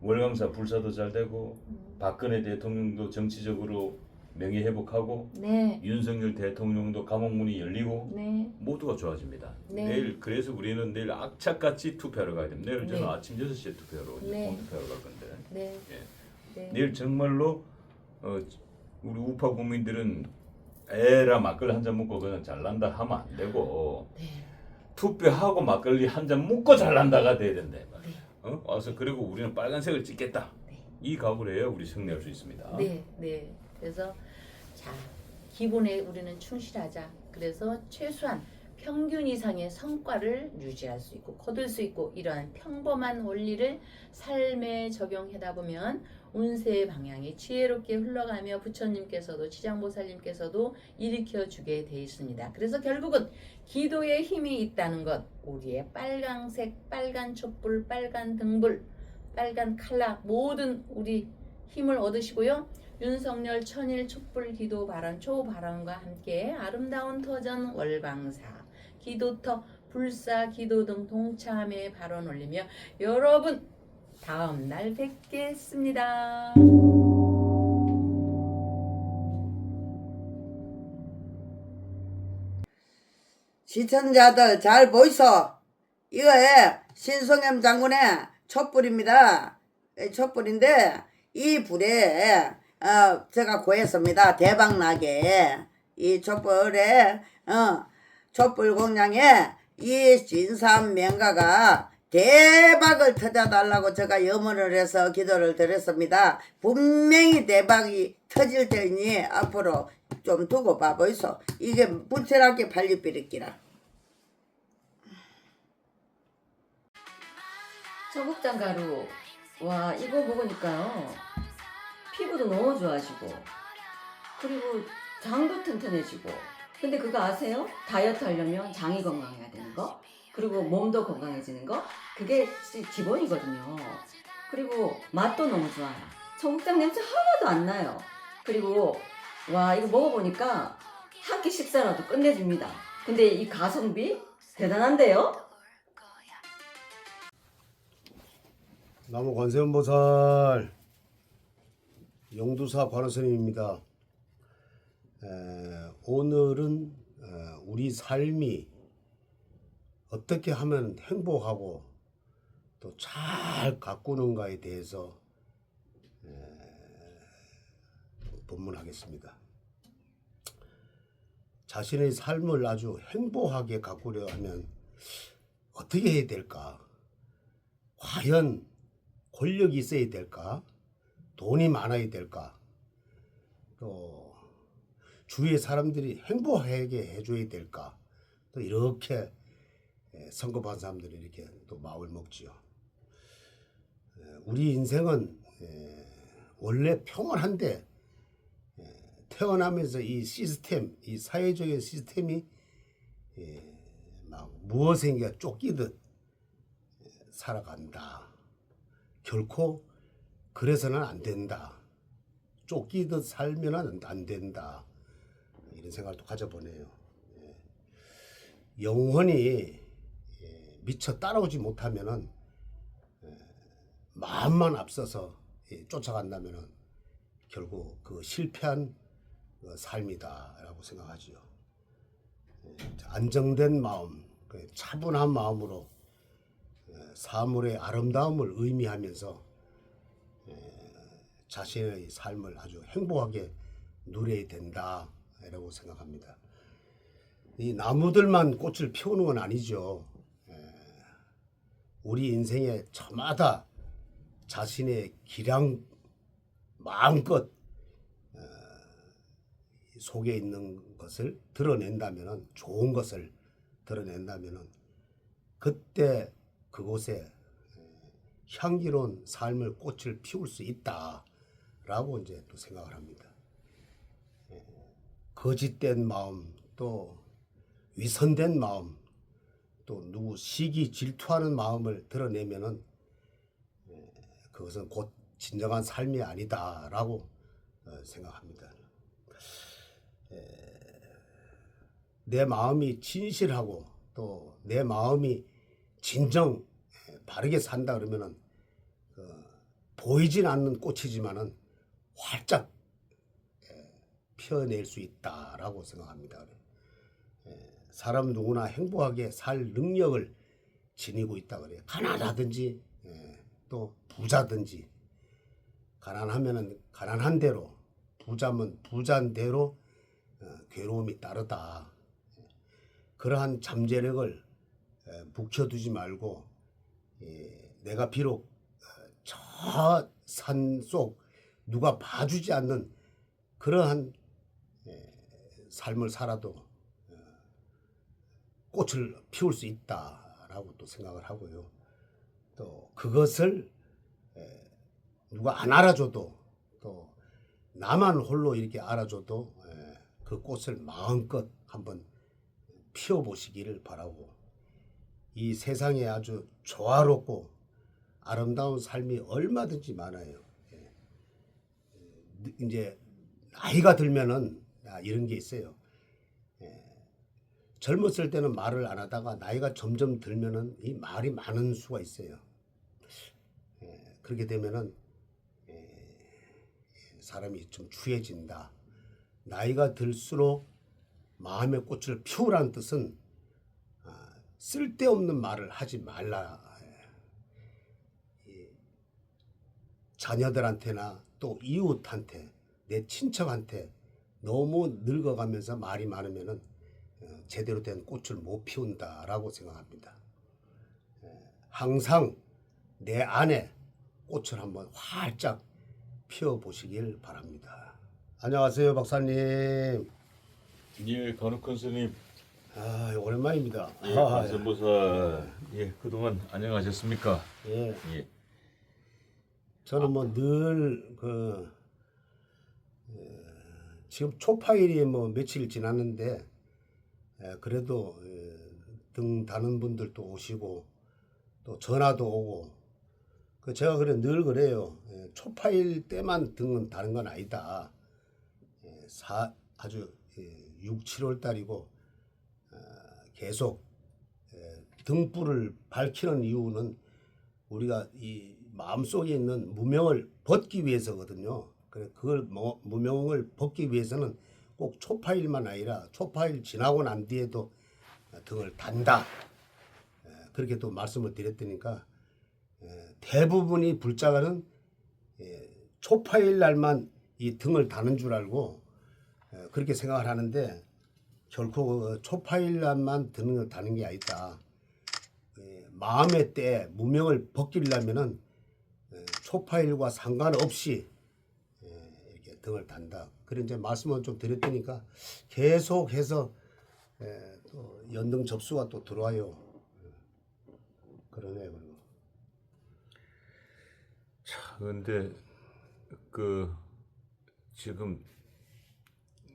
Speaker 3: 월강사 불사도 잘 되고 박근혜 대통령도 정치적으로 명예 회복하고
Speaker 2: 네.
Speaker 3: 윤석열 대통령도 감옥문이 열리고
Speaker 2: 네.
Speaker 3: 모두가 좋아집니다.
Speaker 2: 네.
Speaker 3: 내일 그래서 우리는 내일 악착같이 투표하러 가야 됩니다. 내일 저는
Speaker 2: 네.
Speaker 3: 아침 6시에 투표하러
Speaker 2: 네.
Speaker 3: 투표하러 갈 건데
Speaker 2: 네.
Speaker 3: 예.
Speaker 2: 네.
Speaker 3: 내일 정말로 우리 우파 국민들은 에라 막걸리 한 잔 먹고 그냥 잘난다 하면 안 되고
Speaker 2: 네.
Speaker 3: 투표하고 막걸리 한 잔 먹고 잘난다가 돼야 된다.
Speaker 2: 네.
Speaker 3: 와서 그리고 우리는 빨간색을 찍겠다.
Speaker 2: 네.
Speaker 3: 이 각오를 해야 우리 승리할 수 있습니다.
Speaker 2: 네. 네. 그래서 자 기본에 우리는 충실하자. 그래서 최소한 평균 이상의 성과를 유지할 수 있고 거둘 수 있고 이러한 평범한 원리를 삶에 적용하다 보면 운세의 방향이 지혜롭게 흘러가며 부처님께서도 지장보살님께서도 일으켜 주게 돼 있습니다. 그래서 결국은 기도에 힘이 있다는 것, 우리의 빨강색, 빨간 촛불, 빨간 등불, 빨간 칼라 모든 우리 힘을 얻으시고요. 윤석열 천일 촛불 기도 발언 초 발언과 함께 아름다운 터전 월광사 기도터 불사 기도 등 동참에 발언 올리며 여러분 다음 날 뵙겠습니다.
Speaker 4: 시청자들 잘 보이소? 이거에 신성엽 장군의 촛불입니다. 촛불인데 이 불에 제가 구했습니다. 대박나게 이 촛불에 촛불 공양에 이 진삼명가가 대박을 터져달라고 제가 염원을 해서 기도를 드렸습니다. 분명히 대박이 터질 테니 앞으로 좀 두고 봐보이소. 이게 불철하게 발리비리기라.
Speaker 1: 청국장가루. 와, 이거 먹으니까요. 피부도 너무 좋아지고, 그리고 장도 튼튼해지고. 근데 그거 아세요? 다이어트 하려면 장이 건강해야 되는 거, 그리고 몸도 건강해지는 거, 그게 기본이거든요. 그리고 맛도 너무 좋아요. 청국장 냄새 하나도 안 나요. 그리고 와, 이거 먹어보니까 한 끼 식사라도 끝내줍니다. 근데 이 가성비 대단한데요?
Speaker 5: 나무 관세음보살 용두사 관원스님입니다. 오늘은 우리 삶이 어떻게 하면 행복하고 또 잘 가꾸는가에 대해서 본문하겠습니다. 자신의 삶을 아주 행복하게 가꾸려 하면 어떻게 해야 될까? 과연 권력이 있어야 될까? 돈이 많아야 될까? 또 주위의 사람들이 행복하게 해줘야 될까? 또 이렇게 성급한 사람들이 이렇게 또 마음을 먹지요. 우리 인생은 원래 평온한데 태어나면서 이 시스템, 이 사회적인 시스템이 막 무엇인가 쫓기듯 살아간다. 결코 그래서는 안 된다. 쫓기듯 살면 안 된다. 이런 생각을 또 가져보네요. 영혼이 미처 따라오지 못하면은 마음만 앞서서 쫓아간다면은 결국 그 실패한 삶이다라고 생각하지요. 안정된 마음, 차분한 마음으로 사물의 아름다움을 의미하면서 자신의 삶을 아주 행복하게 누려야 된다라고 생각합니다. 이 나무들만 꽃을 피우는 건 아니죠. 우리 인생의 저마다 자신의 기량 마음껏 속에 있는 것을 드러낸다면, 좋은 것을 드러낸다면 그때 그곳에 향기로운 삶을 꽃을 피울 수 있다라고 이제 또 생각을 합니다. 거짓된 마음, 또 위선된 마음, 또 누구 시기 질투하는 마음을 드러내면은 그것은 곧 진정한 삶이 아니다라고 생각합니다. 내 마음이 진실하고 또 내 마음이 진정 바르게 산다 그러면은 보이진 않는 꽃이지만은 활짝 피어낼 수 있다라고 생각합니다. 사람 누구나 행복하게 살 능력을 지니고 있다 그래요. 가난하든지 또 부자든지, 가난하면은 가난한 대로, 부자면 부자인 대로 괴로움이 따르다. 그러한 잠재력을 묵혀두지 말고 내가 비록 저 산속 누가 봐주지 않는 그러한 삶을 살아도 꽃을 피울 수 있다라고 또 생각을 하고요. 또 그것을 누가 안 알아줘도 또 나만 홀로 이렇게 알아줘도 그 꽃을 마음껏 한번 피워보시기를 바라고, 이 세상에 아주 조화롭고 아름다운 삶이 얼마든지 많아요. 이제 나이가 들면은 이런 게 있어요. 젊었을 때는 말을 안 하다가 나이가 점점 들면은 이 말이 많은 수가 있어요. 그렇게 되면은 사람이 좀 추해진다. 나이가 들수록 마음의 꽃을 피우라는 뜻은 쓸데없는 말을 하지 말라. 자녀들한테나 또 이웃한테, 내 친척한테 너무 늙어가면서 말이 많으면은 제대로 된 꽃을 못 피운다라고 생각합니다. 항상 내 안에 꽃을 한번 활짝 피워보시길 바랍니다. 안녕하세요, 박사님.
Speaker 3: 예, 간혹한 스님.
Speaker 5: 오랜만입니다.
Speaker 3: 예, 관세음보살. 예, 그동안 안녕하셨습니까?
Speaker 5: 예.
Speaker 3: 예.
Speaker 5: 저는 뭐 늘 지금 초파일이 뭐 며칠 지났는데 그래도 등 다는 분들도 오시고 또 전화도 오고, 제가 늘 그래요. 초파일 때만 등은 다는 건 아니다. 아주 6, 7월 달이고 계속 등불을 밝히는 이유는 우리가 이 마음속에 있는 무명을 벗기 위해서거든요. 그래, 그걸 무명을 벗기 위해서는 꼭 초파일만 아니라 초파일 지나고 난 뒤에도 등을 단다. 그렇게 또 말씀을 드렸더니까 대부분이 불자가는 초파일 날만 이 등을 다는 줄 알고 그렇게 생각을 하는데, 결코 초파일 날만 등을 다는 게 아니다. 마음의 때 무명을 벗기려면은 초파일과 상관없이 이렇게 등을 단다. 그런 이제 말씀을 좀 드렸더니까 계속해서 또 연등 접수가 또 들어와요. 그러네요. 그리고
Speaker 3: 자, 근데 지금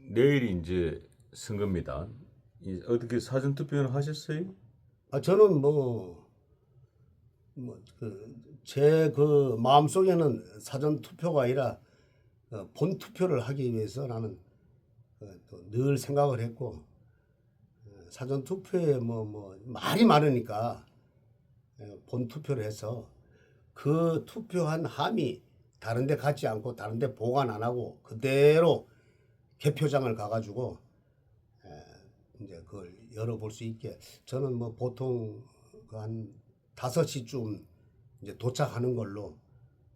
Speaker 3: 내일이 이제 선거입니다. 어떻게 사전 투표는 하셨어요?
Speaker 5: 저는 제 마음속에는 사전 투표가 아니라 본 투표를 하기 위해서 나는 또 늘 생각을 했고, 사전 투표에 말이 많으니까 본 투표를 해서 그 투표한 함이 다른 데 가지 않고 다른 데 보관 안 하고 그대로 개표장을 가가지고 이제 그걸 열어볼 수 있게, 저는 보통 한 5시쯤 이제 도착하는 걸로,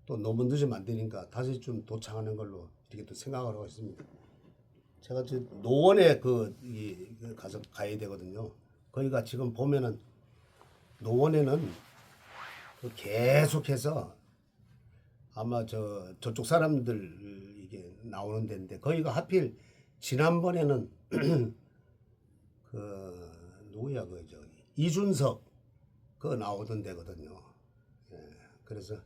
Speaker 5: 또 너무 늦으면 안 되니까 5시쯤 도착하는 걸로 이렇게 또 생각을 하고 있습니다. 제가 지금 노원에 가서 가야 되거든요. 거기가 지금 보면은 노원에는 계속해서 아마 저쪽 사람들 이게 나오는 데인데, 거기가 하필 지난번에는 누구야 이준석 나오던 데거든요. 그래서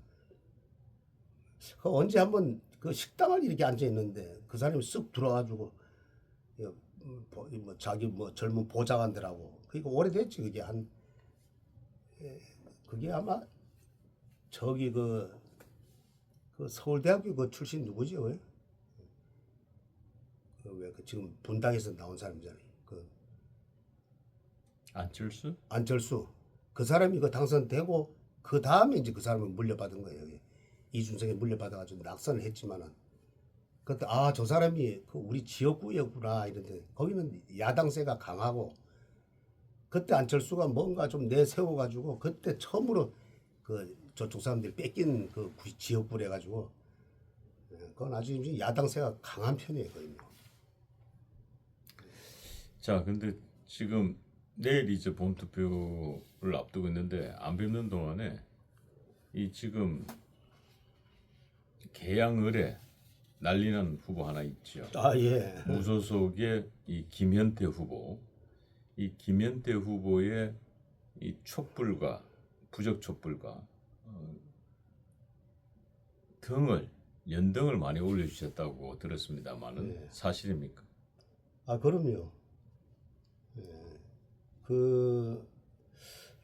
Speaker 5: 언제 한번 식당을 이렇게 앉아 있는데 그 사람이 쓱 들어와가지고 자기 젊은 보좌관들하고, 그러니까 오래됐지. 그게 아마 저기 서울대학교 출신 누구지? 왜 지금 분당에서 나온 사람이잖아요. 안철수. 그 사람이 당선되고 그 다음에 이제 그 사람을 물려받은 거예요. 이준석이 물려받아가지고 낙선을 했지만은, 그때 저 사람이 우리 지역구였구나 이런데, 거기는 야당세가 강하고, 그때 안철수가 뭔가 좀 내세워가지고 그때 처음으로 저쪽 사람들이 뺏긴 지역구래 가지고, 그건 아주 야당세가 강한 편이에요, 거의.
Speaker 3: 자, 근데 지금 내일 이제 본투표를 앞두고 있는데, 안 뵙는 동안에 이 지금 계양을에 난리난 후보 하나 있죠.
Speaker 5: 예.
Speaker 3: 무소속의 이 김현태 후보. 이 김현태 후보의 이 부적 촛불과 연등을 많이 올려주셨다고 들었습니다만은
Speaker 5: 네.
Speaker 3: 사실입니까?
Speaker 5: 아, 그럼요. 예. 그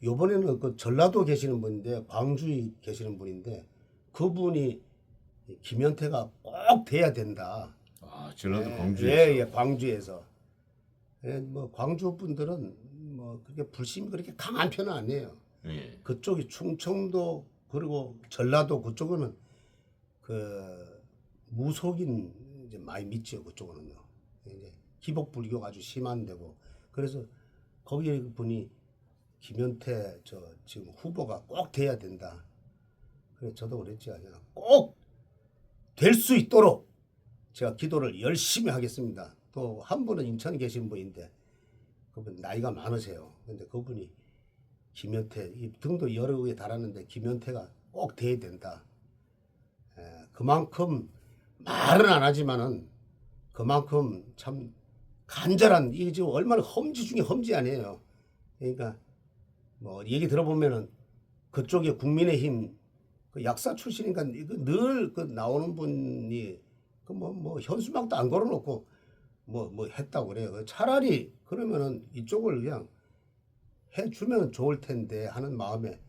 Speaker 5: 요번에는 그 전라도 계시는 분인데 광주에 계시는 분인데 그분이 김현태가 꼭 돼야 된다.
Speaker 3: 아, 전라도
Speaker 5: 예,
Speaker 3: 광주에서.
Speaker 5: 예, 예, 광주에서. 예, 뭐 광주 분들은 뭐 그렇게 불심이 그렇게 강한 편은 아니에요.
Speaker 3: 예.
Speaker 5: 그쪽이 충청도 그리고 전라도 그쪽은 그 무속인 이제 많이 믿죠. 그쪽은요. 이제 기복 불교가 아주 심한 데고 그래서 거기 분이 김현태 저 지금 후보가 꼭 돼야 된다. 그래 저도 그랬죠. 꼭 될 수 있도록 제가 기도를 열심히 하겠습니다. 또 한 분은 인천에 계신 분인데 그분 나이가 많으세요. 근데 그분이 김현태 이 등도 여러 개 달았는데 김현태가 꼭 돼야 된다. 그만큼 말은 안 하지만은 그만큼 참 간절한 이게 지금 얼마나 험지 중에 험지 아니에요. 그러니까 뭐 얘기 들어보면은 그쪽에 국민의힘 그 약사 출신이니까 늘 그 나오는 분이 그 뭐 현수막도 안 걸어놓고 뭐 했다고 그래요. 차라리 그러면은 이쪽을 그냥 해주면 좋을 텐데 하는 마음에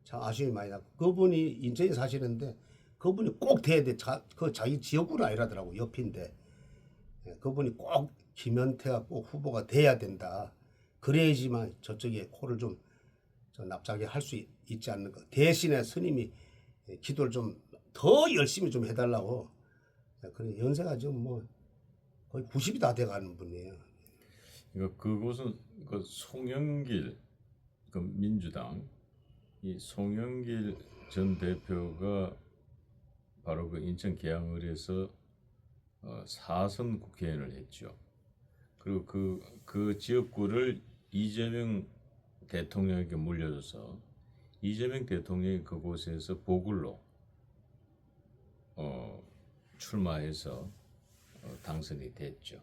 Speaker 5: 참 아쉬움이 많이 나고 그분이 인천에 사시는데 그분이 꼭 돼야 돼. 그 자기 지역구는 아니라더라고 옆인데 그분이 꼭 김현태가 꼭 후보가 돼야 된다. 그래야지만 저쪽에 코를 좀 납작하게 할 수 있지 않는가. 대신에 스님이 기도를 좀 더 열심히 좀 해달라고. 그래 연세가 지금 뭐 거의 90이 다 돼가는 분이에요.
Speaker 3: 그곳은 그 송영길 그 민주당 이 송영길 전 대표가 바로 그 인천 계양을에서 4선 국회의원을 했죠. 그리고 그 지역구를 이재명 대통령에게 물려줘서 이재명 대통령이 그곳에서 보궐로 출마해서 당선이 됐죠.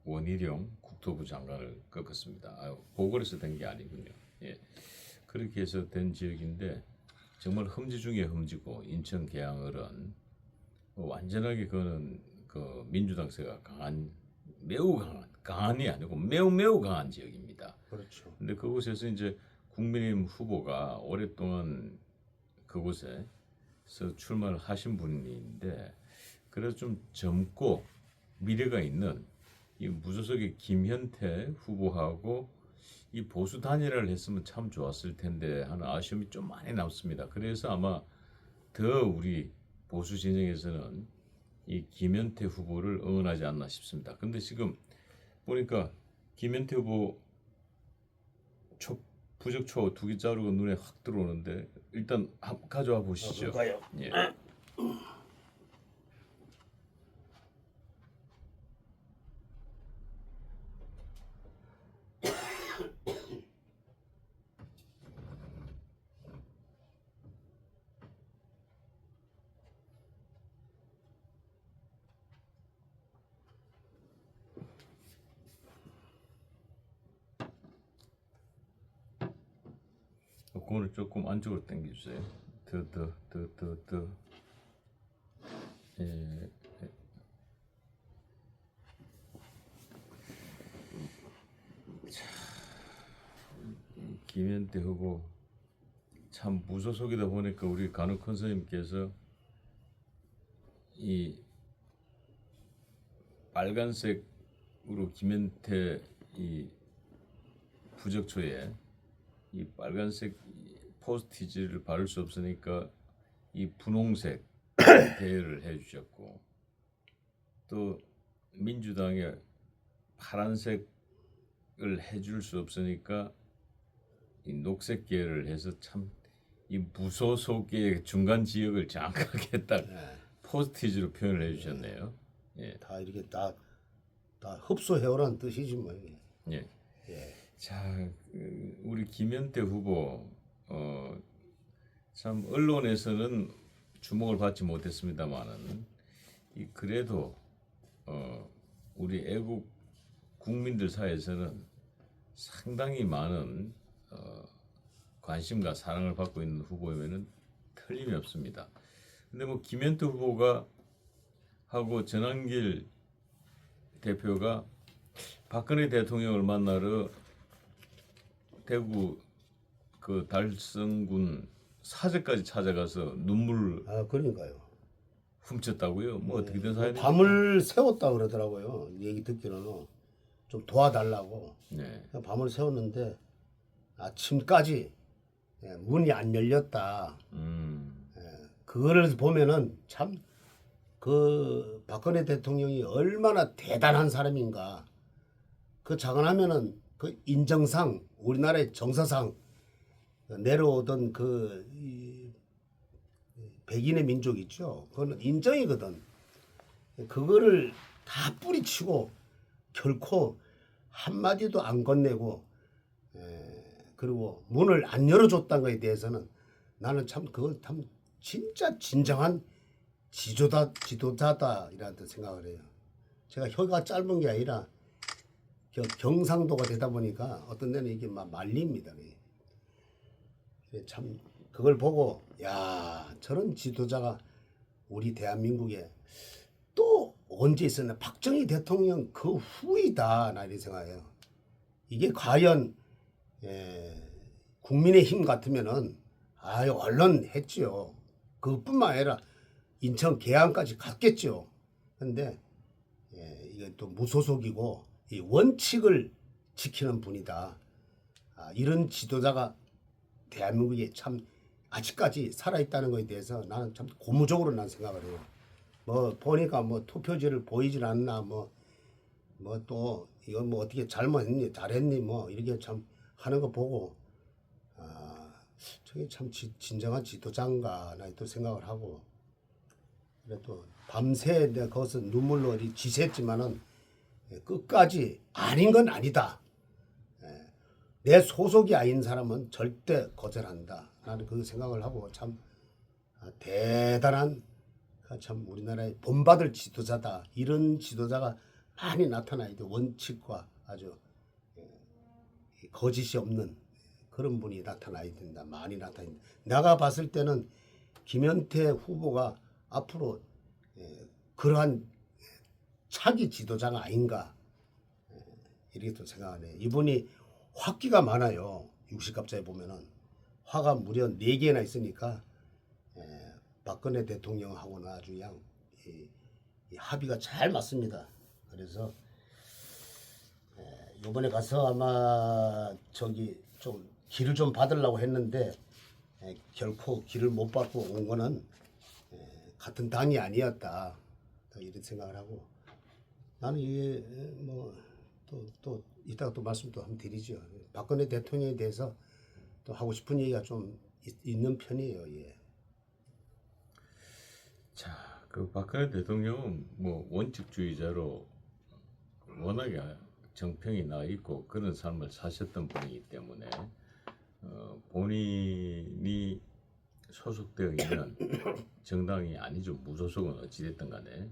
Speaker 3: 원희룡 국토부 장관을 꺾었습니다. 보궐에서 된 게 아니군요. 예. 그렇게 해서 된 지역인데 정말 험지 중에 험지고 인천 계양을은 완전하게 그거는 그 민주당세가 매우 강한이 아니고 매우 강한 지역입니다.
Speaker 5: 그렇죠.
Speaker 3: 근데 그곳에서 이제 국민의힘 후보가 오랫동안 그곳에서 출마를 하신 분인데 그래서 좀 젊고 미래가 있는 이 무소속의 김현태 후보하고 이 보수 단일화를 했으면 참 좋았을 텐데 하는 아쉬움이 좀 많이 남습니다. 그래서 아마 더 우리 보수 진영에서는 이 김현태 후보를 응원하지 않나 싶습니다. 근데 지금 보니까 김현태 후보 부적초 2개 자루가 눈에 확 들어오는데 일단 가져와 보시죠.
Speaker 5: 그럴까요?
Speaker 3: 예. 그거를 조금 안쪽으로 당겨주세요. 더. 예. 자, 김현태 후보 참 무소속이다 보니까 우리 간혹 큰 선생님께서 이 빨간색으로 김현태 이 부적초에 이 빨간색 포스티지를 바를 수 없으니까 이 분홍색 대여를 해주셨고 또 민주당에 파란색을 해줄 수 없으니까 이 녹색 계열을 해서 참 이 무소속의 중간 지역을 장악하게 딱 포스티지로 표현을 해주셨네요. 예.
Speaker 5: 다 이렇게 다 흡수해오라는 뜻이지 뭐.
Speaker 3: 예.
Speaker 5: 예.
Speaker 3: 자, 우리 김현태 후보 참 언론에서는 주목을 받지 못했습니다만은 그래도 우리 애국 국민들 사이에서는 상당히 많은 관심과 사랑을 받고 있는 후보이면은 틀림이 없습니다. 근데 뭐 김현태 후보가 하고 전한길 대표가 박근혜 대통령을 만나러 대구 그 달성군 사저까지 찾아가서 눈물
Speaker 5: 아 그러니까요.
Speaker 3: 훔쳤다고요? 뭐 어떻게 된 사연이?
Speaker 5: 밤을 새웠다 그러더라고요. 얘기 듣기로는 좀 도와달라고
Speaker 3: 네.
Speaker 5: 밤을 새웠는데 아침까지 문이 안 열렸다. 그거를 보면은 참 그 박근혜 대통령이 얼마나 대단한 사람인가. 그 자관하면은 그 인정상 우리나라의 정서상 내려오던 이 백인의 민족 있죠. 그거는 인정이거든. 그거를 다 뿌리치고 결코 한마디도 안 건네고 그리고 문을 안 열어줬다는 것에 대해서는 나는 참 그걸 참 진짜 진정한 지도자다 이라는 생각을 해요. 제가 혀가 짧은 게 아니라 경상도가 되다 보니까 어떤 데는 이게 막 말립니다. 참 그걸 보고 야 저런 지도자가 우리 대한민국에 또 언제 있었나 박정희 대통령 그 후이다 나 이렇게 생각해요. 이게 과연 국민의힘 같으면은 아유 얼른 했지요. 그뿐만 아니라 인천 계양까지 갔겠죠. 근데 이게 또 무소속이고 이 원칙을 지키는 분이다. 이런 지도자가 대한민국에 참 아직까지 살아있다는 것에 대해서 나는 참 고무적으로 난 생각을 해요. 뭐 보니까 뭐 투표지를 보이질 않나 뭐 또 이건 뭐 어떻게 잘못했니 잘했니 뭐 이렇게 참 하는 거 보고 저게 참 진정한 지도자인가 나 또 생각을 하고 그래도 밤새 내가 거기서 눈물로 지샜지만은 끝까지 아닌 건 아니다. 내 소속이 아닌 사람은 절대 거절한다. 나는 그 생각을 하고 참 대단한 참 우리나라의 본받을 지도자다. 이런 지도자가 많이 나타나야 돼. 원칙과 아주 거짓이 없는 그런 분이 나타나야 된다. 많이 나타나야 된다. 내가 봤을 때는 김현태 후보가 앞으로 그러한 차기 지도자가 아닌가 이렇게 또 생각하네. 이분이 화기가 많아요. 60갑자에 보면은 화가 무려 4개나 있으니까 박근혜 대통령하고는 아주 그냥 이 합의가 잘 맞습니다. 그래서 이번에 가서 아마 저기 좀 길을 좀 받으려고 했는데 결코 길을 못 받고 온 거는 같은 당이 아니었다. 이런 생각을 하고 나는 이게 뭐 또 이따가 또 말씀 또 한번 드리죠. 박근혜 대통령에 대해서 또 하고 싶은 얘기가 좀 있는 편이에요. 예.
Speaker 3: 자, 그 박근혜 대통령은 뭐 원칙주의자로 워낙에 정평이 나 있고 그런 삶을 사셨던 분이기 때문에 본인이 소속되어 있는 정당이 아니죠. 무소속은 어찌됐든 간에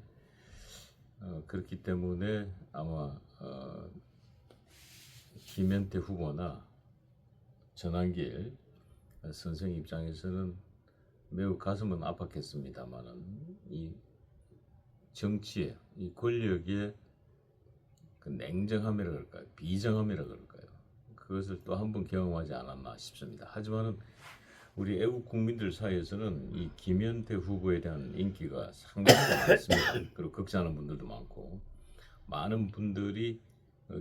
Speaker 3: 그렇기 때문에 아마 김현태 후보나 전한길 선생 입장에서는 매우 가슴은 아팠겠습니다만은 이 정치의 이 권력의 그 냉정함이라 그럴까요, 비정함이라 그럴까요, 그것을 또 한 번 경험하지 않았나 싶습니다. 하지만은 우리 애국 국민들 사이에서는 이 김현태 후보에 대한 인기가 상당히 많습니다. 그리고 극찬하는 분들도 많고 많은 분들이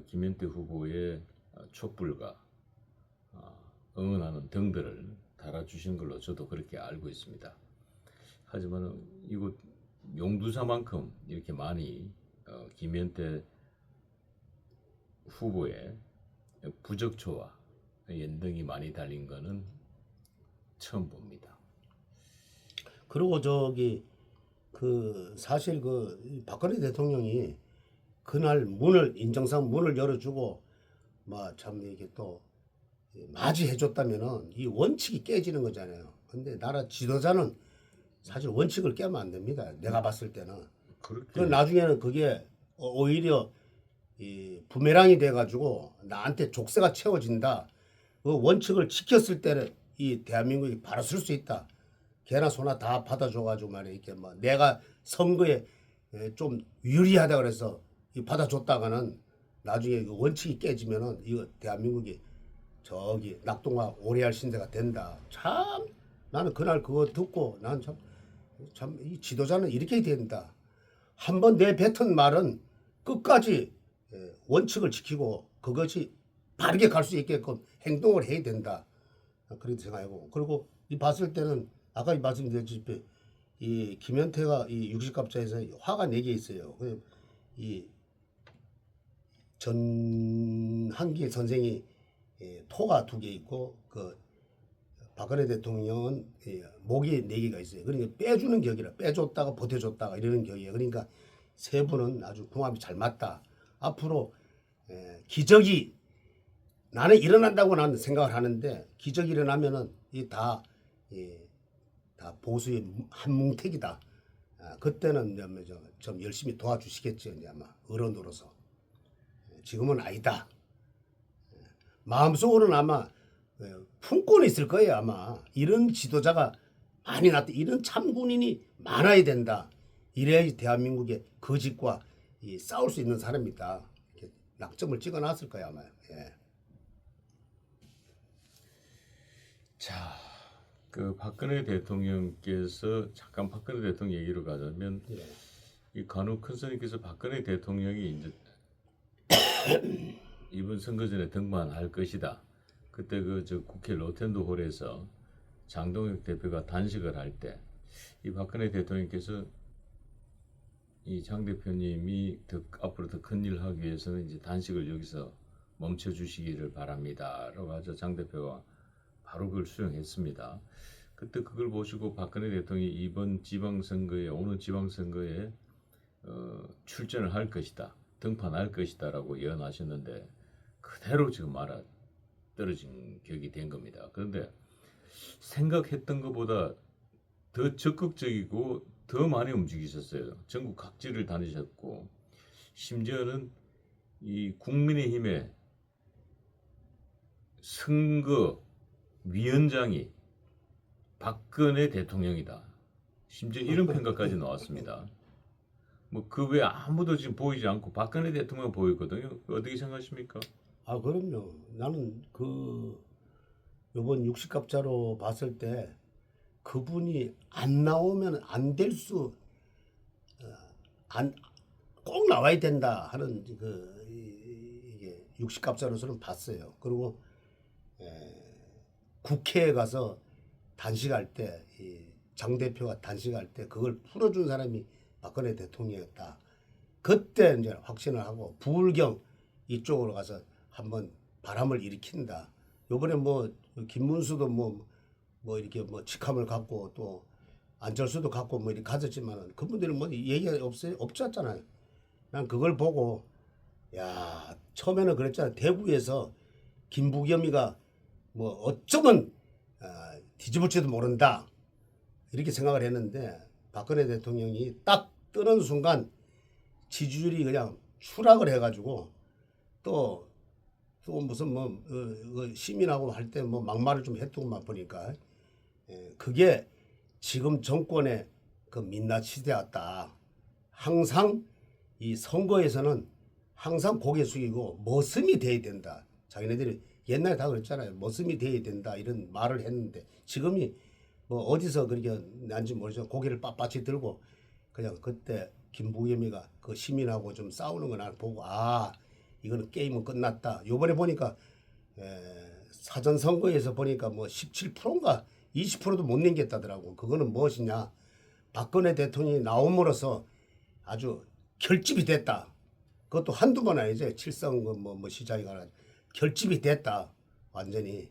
Speaker 3: 김현태 후보의 촛불과 응원하는 등들을 달아주신 걸로 저도 그렇게 알고 있습니다. 하지만 이곳 용두사만큼 이렇게 많이 김현태 후보의 부적초와 연등이 많이 달린 것은 처음 봅니다.
Speaker 5: 그리고 저기 그 사실 그 박근혜 대통령이 그날 인정상 문을 열어주고 뭐 참 이게 또 맞이해줬다면은 이 원칙이 깨지는 거잖아요. 근데 나라 지도자는 사실 원칙을 깨면 안 됩니다. 내가 봤을 때는. 그 나중에는 그게 오히려 이 부메랑이 돼가지고 나한테 족쇄가 채워진다. 그 원칙을 지켰을 때는 이 대한민국이 바로 쓸 수 있다. 개나 소나 다 받아줘가지고 말이야 이렇게 뭐 내가 선거에 좀 유리하다 그래서 이 받아줬다가는 나중에 그 원칙이 깨지면은 이거 대한민국이 저기 낙동강 오래할 신세가 된다. 참 나는 그날 그거 듣고 나는 참 이 지도자는 이렇게 된다. 한번 내뱉은 말은 끝까지 원칙을 지키고 그것이 바르게 갈 수 있게끔 행동을 해야 된다. 그렇게 생각하고 그리고 이 봤을 때는 아까 말씀드렸듯이 이 김현태가 이 60갑자에서 화가 4개 있어요. 이 전한기 선생이 토가 2개 있고 그 박근혜 대통령은 목이 4개가 있어요. 그러니까 빼주는 격이라 빼줬다가 보태줬다가 이러는 격이에요. 그러니까 세 분은 아주 궁합이 잘 맞다. 앞으로 기적이 나는 일어난다고 나는 생각을 하는데 기적이 일어나면은 다 보수의 한 뭉택이다. 그때는 좀 열심히 도와주시겠죠. 이제 아마 어른으로서. 지금은 아니다. 마음속으로는 아마 품고는 있을 거예요. 아마 이런 지도자가 많이 났다. 이런 참군인이 많아야 된다. 이래야지 대한민국의 거짓과 싸울 수 있는 사람이다. 이렇게 낙점을 찍어놨을 거예요. 아마. 예.
Speaker 3: 자, 그 박근혜 대통령께서 잠깐 박근혜 대통령 얘기로 가자면
Speaker 5: 예.
Speaker 3: 이 간혹 큰 스님께서 박근혜 대통령이 이제 이번 선거전에 등반할 것이다. 그때 그 저 국회 로텐도 홀에서 장동혁 대표가 단식을 할 때 이 박근혜 대통령께서 이 장 대표님이 앞으로 더 큰 일을 하기 위해서는 이제 단식을 여기서 멈춰 주시기를 바랍니다라고 하자 장 대표가 바로 그걸 수용했습니다. 그때 그걸 보시고 박근혜 대통령이 이번 지방선거에 오는 지방선거에 출전을 할 것이다. 등판할 것이다라고 예언하셨는데 그대로 지금 말아 떨어진 격이 된 겁니다. 그런데 생각했던 것보다 더 적극적이고 더 많이 움직이셨어요. 전국 각지를 다니셨고 심지어는 이 국민의힘의 선거 위원장이 박근혜 대통령이다. 심지어 이런 평가까지 나왔습니다. 뭐 그 외에 아무도 지금 보이지 않고 박근혜 대통령 보이거든요. 어떻게 생각하십니까?
Speaker 5: 아 그럼요. 나는 그 요번 60갑자로 봤을 때 그분이 안 나오면 안 될 수 안 꼭 나와야 된다 하는 이게 60갑자로서는 봤어요. 그리고 국회에 가서 단식할 때 장 대표가 단식할 때 그걸 풀어준 사람이 박근혜 대통령이었다. 그때 이제 확신을 하고 부울경 이쪽으로 가서 한번 바람을 일으킨다. 요번에 뭐 김문수도 뭐 이렇게 뭐 직함을 갖고 또 안철수도 갖고 뭐 이렇게 가졌지만은 그분들은 뭐 얘기가 없었잖아요. 난 그걸 보고 야 처음에는 그랬잖아요. 대구에서 김부겸이가 뭐 어쩌면 뒤집을지도 모른다 이렇게 생각을 했는데 박근혜 대통령이 딱 뜨는 순간 지지율이 그냥 추락을 해가지고 또 무슨 뭐 시민하고 할 때 뭐 막말을 좀 했더만 보니까 그게 지금 정권의 그 민낯이되었다. 항상 이 선거에서는 항상 고개 숙이고 머슴이 돼야 된다. 자기네들이 옛날에 다 그랬잖아요. 머슴이 돼야 된다 이런 말을 했는데 지금이 뭐 어디서 그렇게 난지 모르지만 고개를 빳빳이 들고 그냥 그때 김부겸이가 그 시민하고 좀 싸우는 거 나를 보고 이거는 게임은 끝났다. 요번에 보니까 사전 선거에서 보니까 뭐 17%인가 20%도 못 넘겼다더라고. 그거는 무엇이냐? 박근혜 대통령이 나옴으로써 아주 결집이 됐다. 그것도 한두 번 아니죠. 칠성그 뭐 시장이 가라 결집이 됐다. 완전히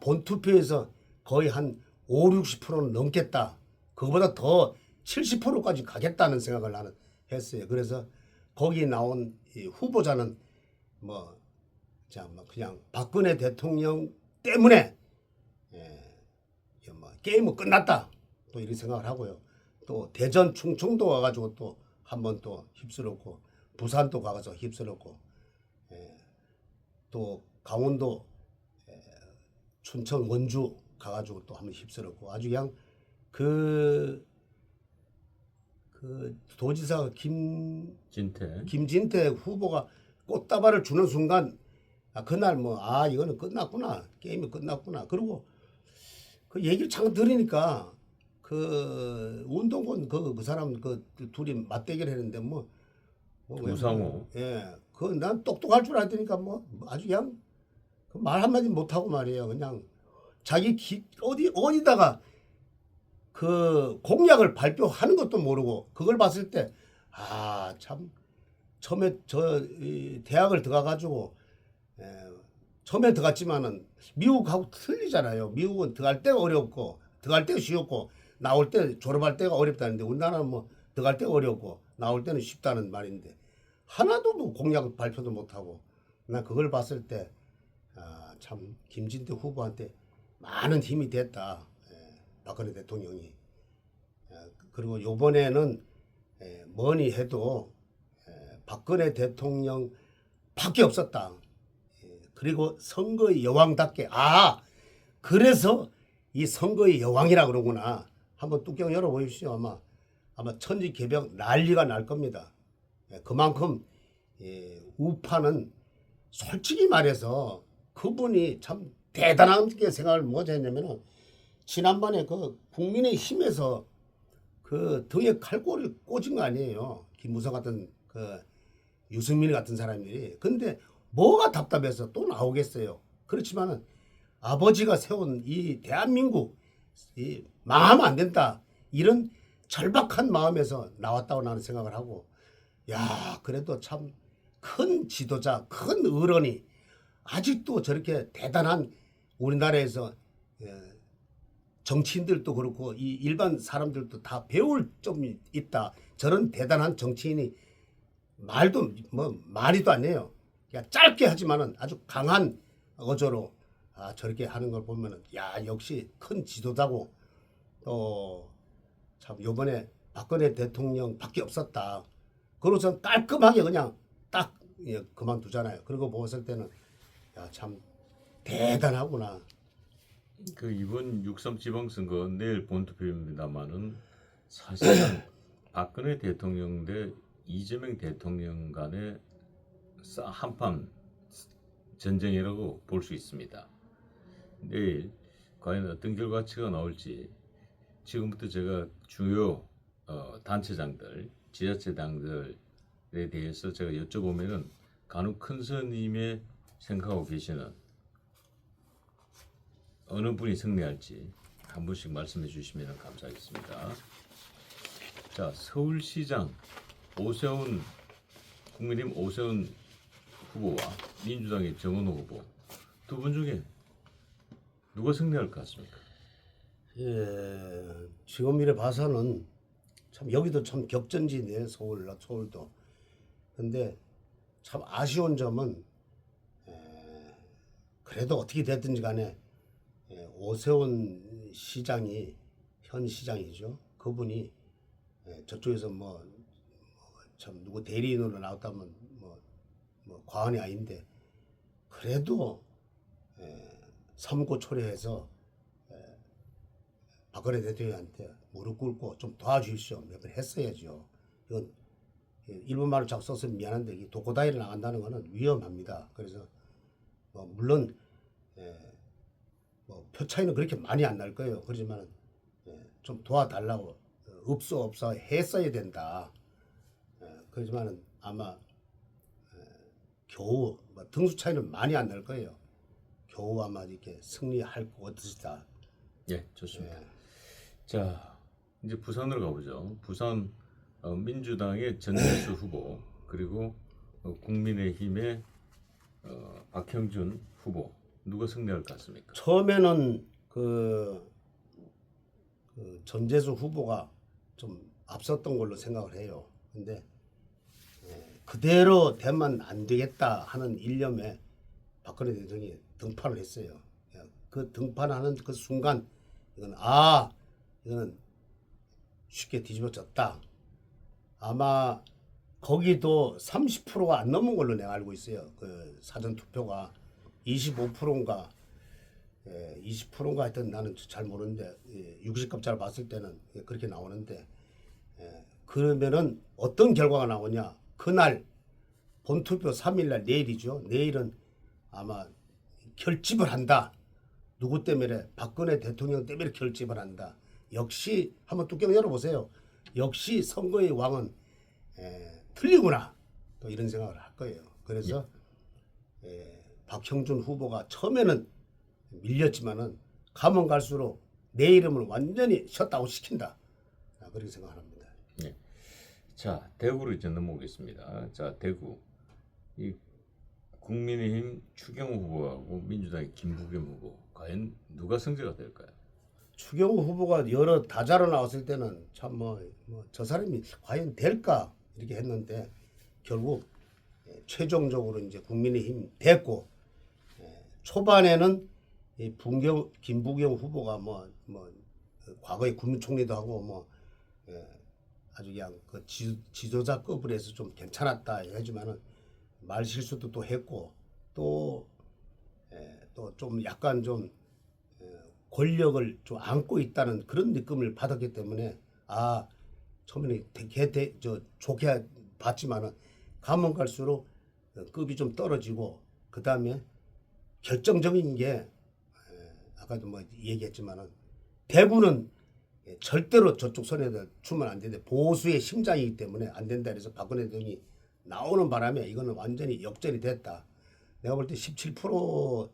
Speaker 5: 본투표에서 거의 한 5, 60%는 넘겠다. 그거보다 더 70%까지 가겠다는 생각을 나는 했어요. 그래서 거기 나온 이 후보자는 뭐 그냥 박근혜 대통령 때문에 뭐 게임은 끝났다. 또 이런 생각을 하고요. 또 대전 충청도 와가지고 또 한 번 또 휩쓸었고 부산도 가서 휩쓸었고 또 강원도 춘천 원주 가가지고 또 한 번 휩쓸었고 아주 그냥 그 도지사 김진태 후보가 꽃다발을 주는 순간 그날 이거는 끝났구나, 게임이 끝났구나. 그리고 그 얘기를 잠깐 들으니까 그 운동권 그 사람 그 둘이 맞대결 했는데
Speaker 3: 우상호.
Speaker 5: 난 똑똑할 줄 알더니까 아주 그냥 말 한마디 못하고 말이에요. 그냥 자기 어디다가 그 공약을 발표하는 것도 모르고 그걸 봤을 때 참 처음에 이 대학을 들어가가지고 처음에 들어갔지만은 미국하고 틀리잖아요. 미국은 들어갈 때가 어렵고 들어갈 때가 쉬웠고 나올 때 졸업할 때가 어렵다는데 우리나라는 들어갈 때가 어렵고 나올 때는 쉽다는 말인데 하나도 공약 발표도 못하고 나 그걸 봤을 때 참 김진태 후보한테 많은 힘이 됐다. 박근혜 대통령이. 그리고 요번에는 뭐니 해도 박근혜 대통령 밖에 없었다. 그리고 선거의 여왕답게 그래서 이 선거의 여왕이라 그러구나. 한번 뚜껑 열어보십시오. 아마 천지개벽 난리가 날 겁니다. 그만큼 우파는 솔직히 말해서 그분이 참 대단하게 생각을 뭐지 했냐면은 지난번에 그 국민의힘에서 그 등에 칼꼬리를 꽂은 거 아니에요. 김무성 같은 그 유승민 같은 사람들이. 근데 뭐가 답답해서 또 나오겠어요. 그렇지만은 아버지가 세운 이 대한민국 망하면 안 된다. 이런 절박한 마음에서 나왔다고 나는 생각을 하고 그래도 참 큰 지도자, 큰 어른이 아직도 저렇게 대단한 우리나라에서 정치인들도 그렇고 이 일반 사람들도 다 배울 점이 있다. 저런 대단한 정치인이 말이도 안 해요. 그냥 짧게 하지만은 아주 강한 어조로 저렇게 하는 걸 보면은 역시 큰 지도자고 또 참 요번에 박근혜 대통령밖에 없었다. 그러고서 깔끔하게 그냥 딱 그만두잖아요. 그리고 보았을 때는 참 대단하구나.
Speaker 3: 그 이번 6.3 지방선거 내일 본투표입니다만은 사실은 박근혜 대통령 대 이재명 대통령 간의 한판 전쟁이라고 볼 수 있습니다. 내일 과연 어떤 결과치가 나올지 지금부터 제가 주요 단체장들, 지자체장들에 대해서 제가 여쭤보면은 간혹 큰 스님의 생각하고 계시는 어느 분이 승리할지 한 분씩 말씀해 주시면 감사하겠습니다. 자, 서울시장 국민의힘 오세훈 후보와 민주당의 정원호 후보 두 분 중에 누가 승리할 것 같습니까?
Speaker 5: 지금 이래 봐서는 참 여기도 참 격전지네. 서울도. 근데 참 아쉬운 점은 그래도 어떻게 됐든지 간에 오세훈 시장이 현 시장이죠. 그분이 저쪽에서 참 누구 대리인으로 나왔다면 과언이 아닌데 그래도 삼고초려해서 박근혜 대통령한테 무릎 꿇고 좀 도와주십시오. 몇 번 했어야죠. 이건 일본 말을 자꾸 써서 미안한데 이 독고다이를 나간다는 것은 위험합니다. 그래서 물론 표 차이는 그렇게 많이 안 날 거예요. 그렇지만 좀 도와달라고 없어 했어야 된다. 그렇지만 아마 겨우 등수 차이는 많이 안 날 거예요. 겨우 아마 이렇게 승리할 것이다.
Speaker 3: 예, 좋습니다. 자, 이제 부산으로 가보죠. 부산 민주당의 전재수 후보 그리고 국민의힘의 박형준 후보 누가 승리할 것 같습니까?
Speaker 5: 처음에는 그 전재수 후보가 좀 앞섰던 걸로 생각을 해요. 근데 그대로 되면 안 되겠다 하는 일념에 박근혜 대통령이 등판을 했어요. 그 등판하는 그 순간 이거는 쉽게 뒤집어졌다. 아마 거기도 30%가 안 넘은 걸로 내가 알고 있어요. 그 사전 투표가 25%인가 20%인가 하여튼 나는 잘 모르는데 60갑자를 봤을 때는 그렇게 나오는데 그러면은 어떤 결과가 나오냐? 그날 본투표 3일날 내일이죠. 내일은 아마 결집을 한다. 누구 때문에? 박근혜 대통령 때문에 결집을 한다. 역시 한번 뚜껑 열어보세요. 역시 선거의 왕은 틀리구나. 또 이런 생각을 할 거예요. 그래서 박형준 후보가 처음에는 밀렸지만은 가면 갈수록 내 이름을 완전히 셧다운 시킨다. 그렇게 생각합니다.
Speaker 3: 네. 자, 대구로 이제 넘어오겠습니다. 자, 대구 이 국민의힘 추경호 후보하고 민주당의 김부겸 후보 과연 누가 승자가 될까요?
Speaker 5: 추경호 후보가 여러 다자로 나왔을 때는 참 저 사람이 과연 될까 이렇게 했는데 결국 최종적으로 이제 국민의힘 됐고 초반에는 이 김부겸 후보가 과거에 국무총리도 하고 아주 그냥 그 지도자급으로 해서 좀 괜찮았다 하지만은 말 실수도 또 했고 또 좀 약간 좀 권력을 좀 안고 있다는 그런 느낌을 받았기 때문에 처음에 좋게 봤지만은 가면 갈수록 급이 좀 떨어지고 그 다음에 결정적인 게 아까도 얘기했지만은 대구는 절대로 저쪽 선에다 주면 안 되는데 보수의 심장이기 때문에 안 된다 그래서 박근혜 대통령이 나오는 바람에 이거는 완전히 역전이 됐다. 내가 볼 때 17%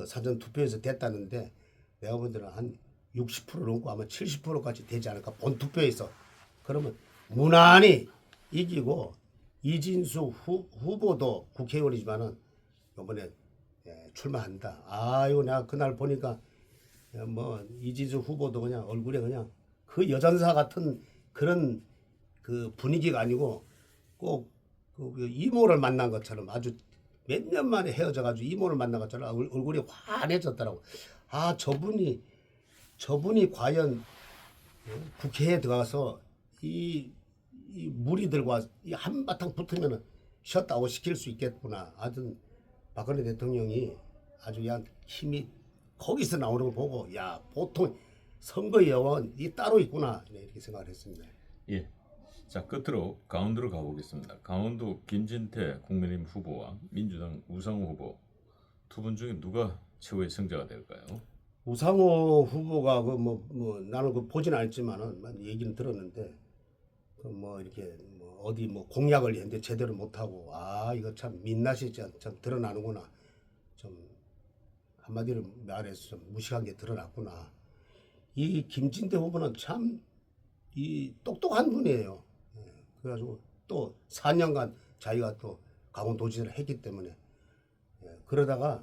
Speaker 5: 사전 투표에서 됐다는데 내가 볼 때는 한 60% 넘고 아마 70%까지 되지 않을까 본 투표에서. 그러면 무난히 이기고 이진수 후보도 국회의원이지만은 이번에 출마한다. 이거 내가 그날 보니까 이진수 후보도 그냥 얼굴에 그냥 그 여전사 같은 그런 그 분위기가 아니고 꼭 그 이모를 만난 것처럼 아주 몇 년 만에 헤어져가지고 이모를 만난 것처럼 얼굴이 환해졌더라고. 저분이 과연 국회에 들어가서 이 무리들과 이 한바탕 붙으면은 셧다운 시킬 수 있겠구나. 아주 박근혜 대통령이 아주 그냥 힘이 거기서 나오는 걸 보고 보통 선거 여왕이 따로 있구나 이렇게 생각을 했습니다.
Speaker 3: 예. 자, 끝으로 강원도로 가보겠습니다. 강원도 김진태 국민의힘 후보와 민주당 우상호 후보 두 분 중에 누가 최후의 승자가 될까요?
Speaker 5: 우상호 후보가 나는 보진 않았지만은 얘기는 들었는데 이렇게 어디 공약을 했는데 제대로 못하고 이거 참 민낯이 참 드러나는구나. 좀 한마디로 말해서 좀 무식한 게 드러났구나. 이 김진태 후보는 참 똑똑한 분이에요. 그래가지고 또 4년간 자기가 또 강원도지사를 했기 때문에 그러다가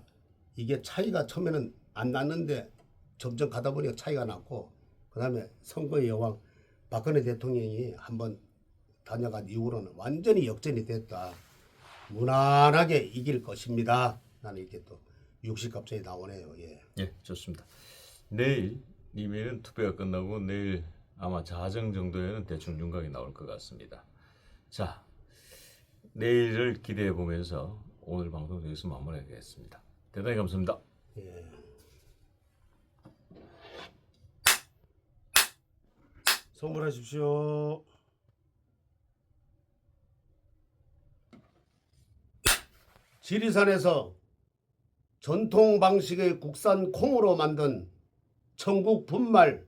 Speaker 5: 이게 차이가 처음에는 안 났는데 점점 가다 보니까 차이가 났고 그 다음에 선거의 여왕 박근혜 대통령이 한번 다녀간 이후로는 완전히 역전이 됐다. 무난하게 이길 것입니다. 나는 이렇게 또 60갑자기 나오네요.
Speaker 3: 예, 좋습니다. 내일이면 투표가 끝나고 내일 아마 자정 정도에는 대충 윤곽이 나올 것 같습니다. 자, 내일을 기대해 보면서 오늘 방송 여기서 마무리하겠습니다. 대단히 감사합니다.
Speaker 5: 선물하십시오. 지리산에서 전통 방식의 국산 콩으로 만든 천국 분말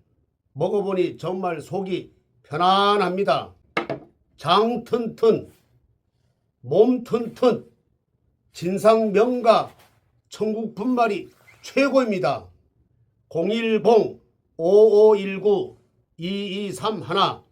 Speaker 5: 먹어보니 정말 속이 편안합니다. 장 튼튼, 몸 튼튼, 진상 명가 천국 분말이 최고입니다. 010-5519-2231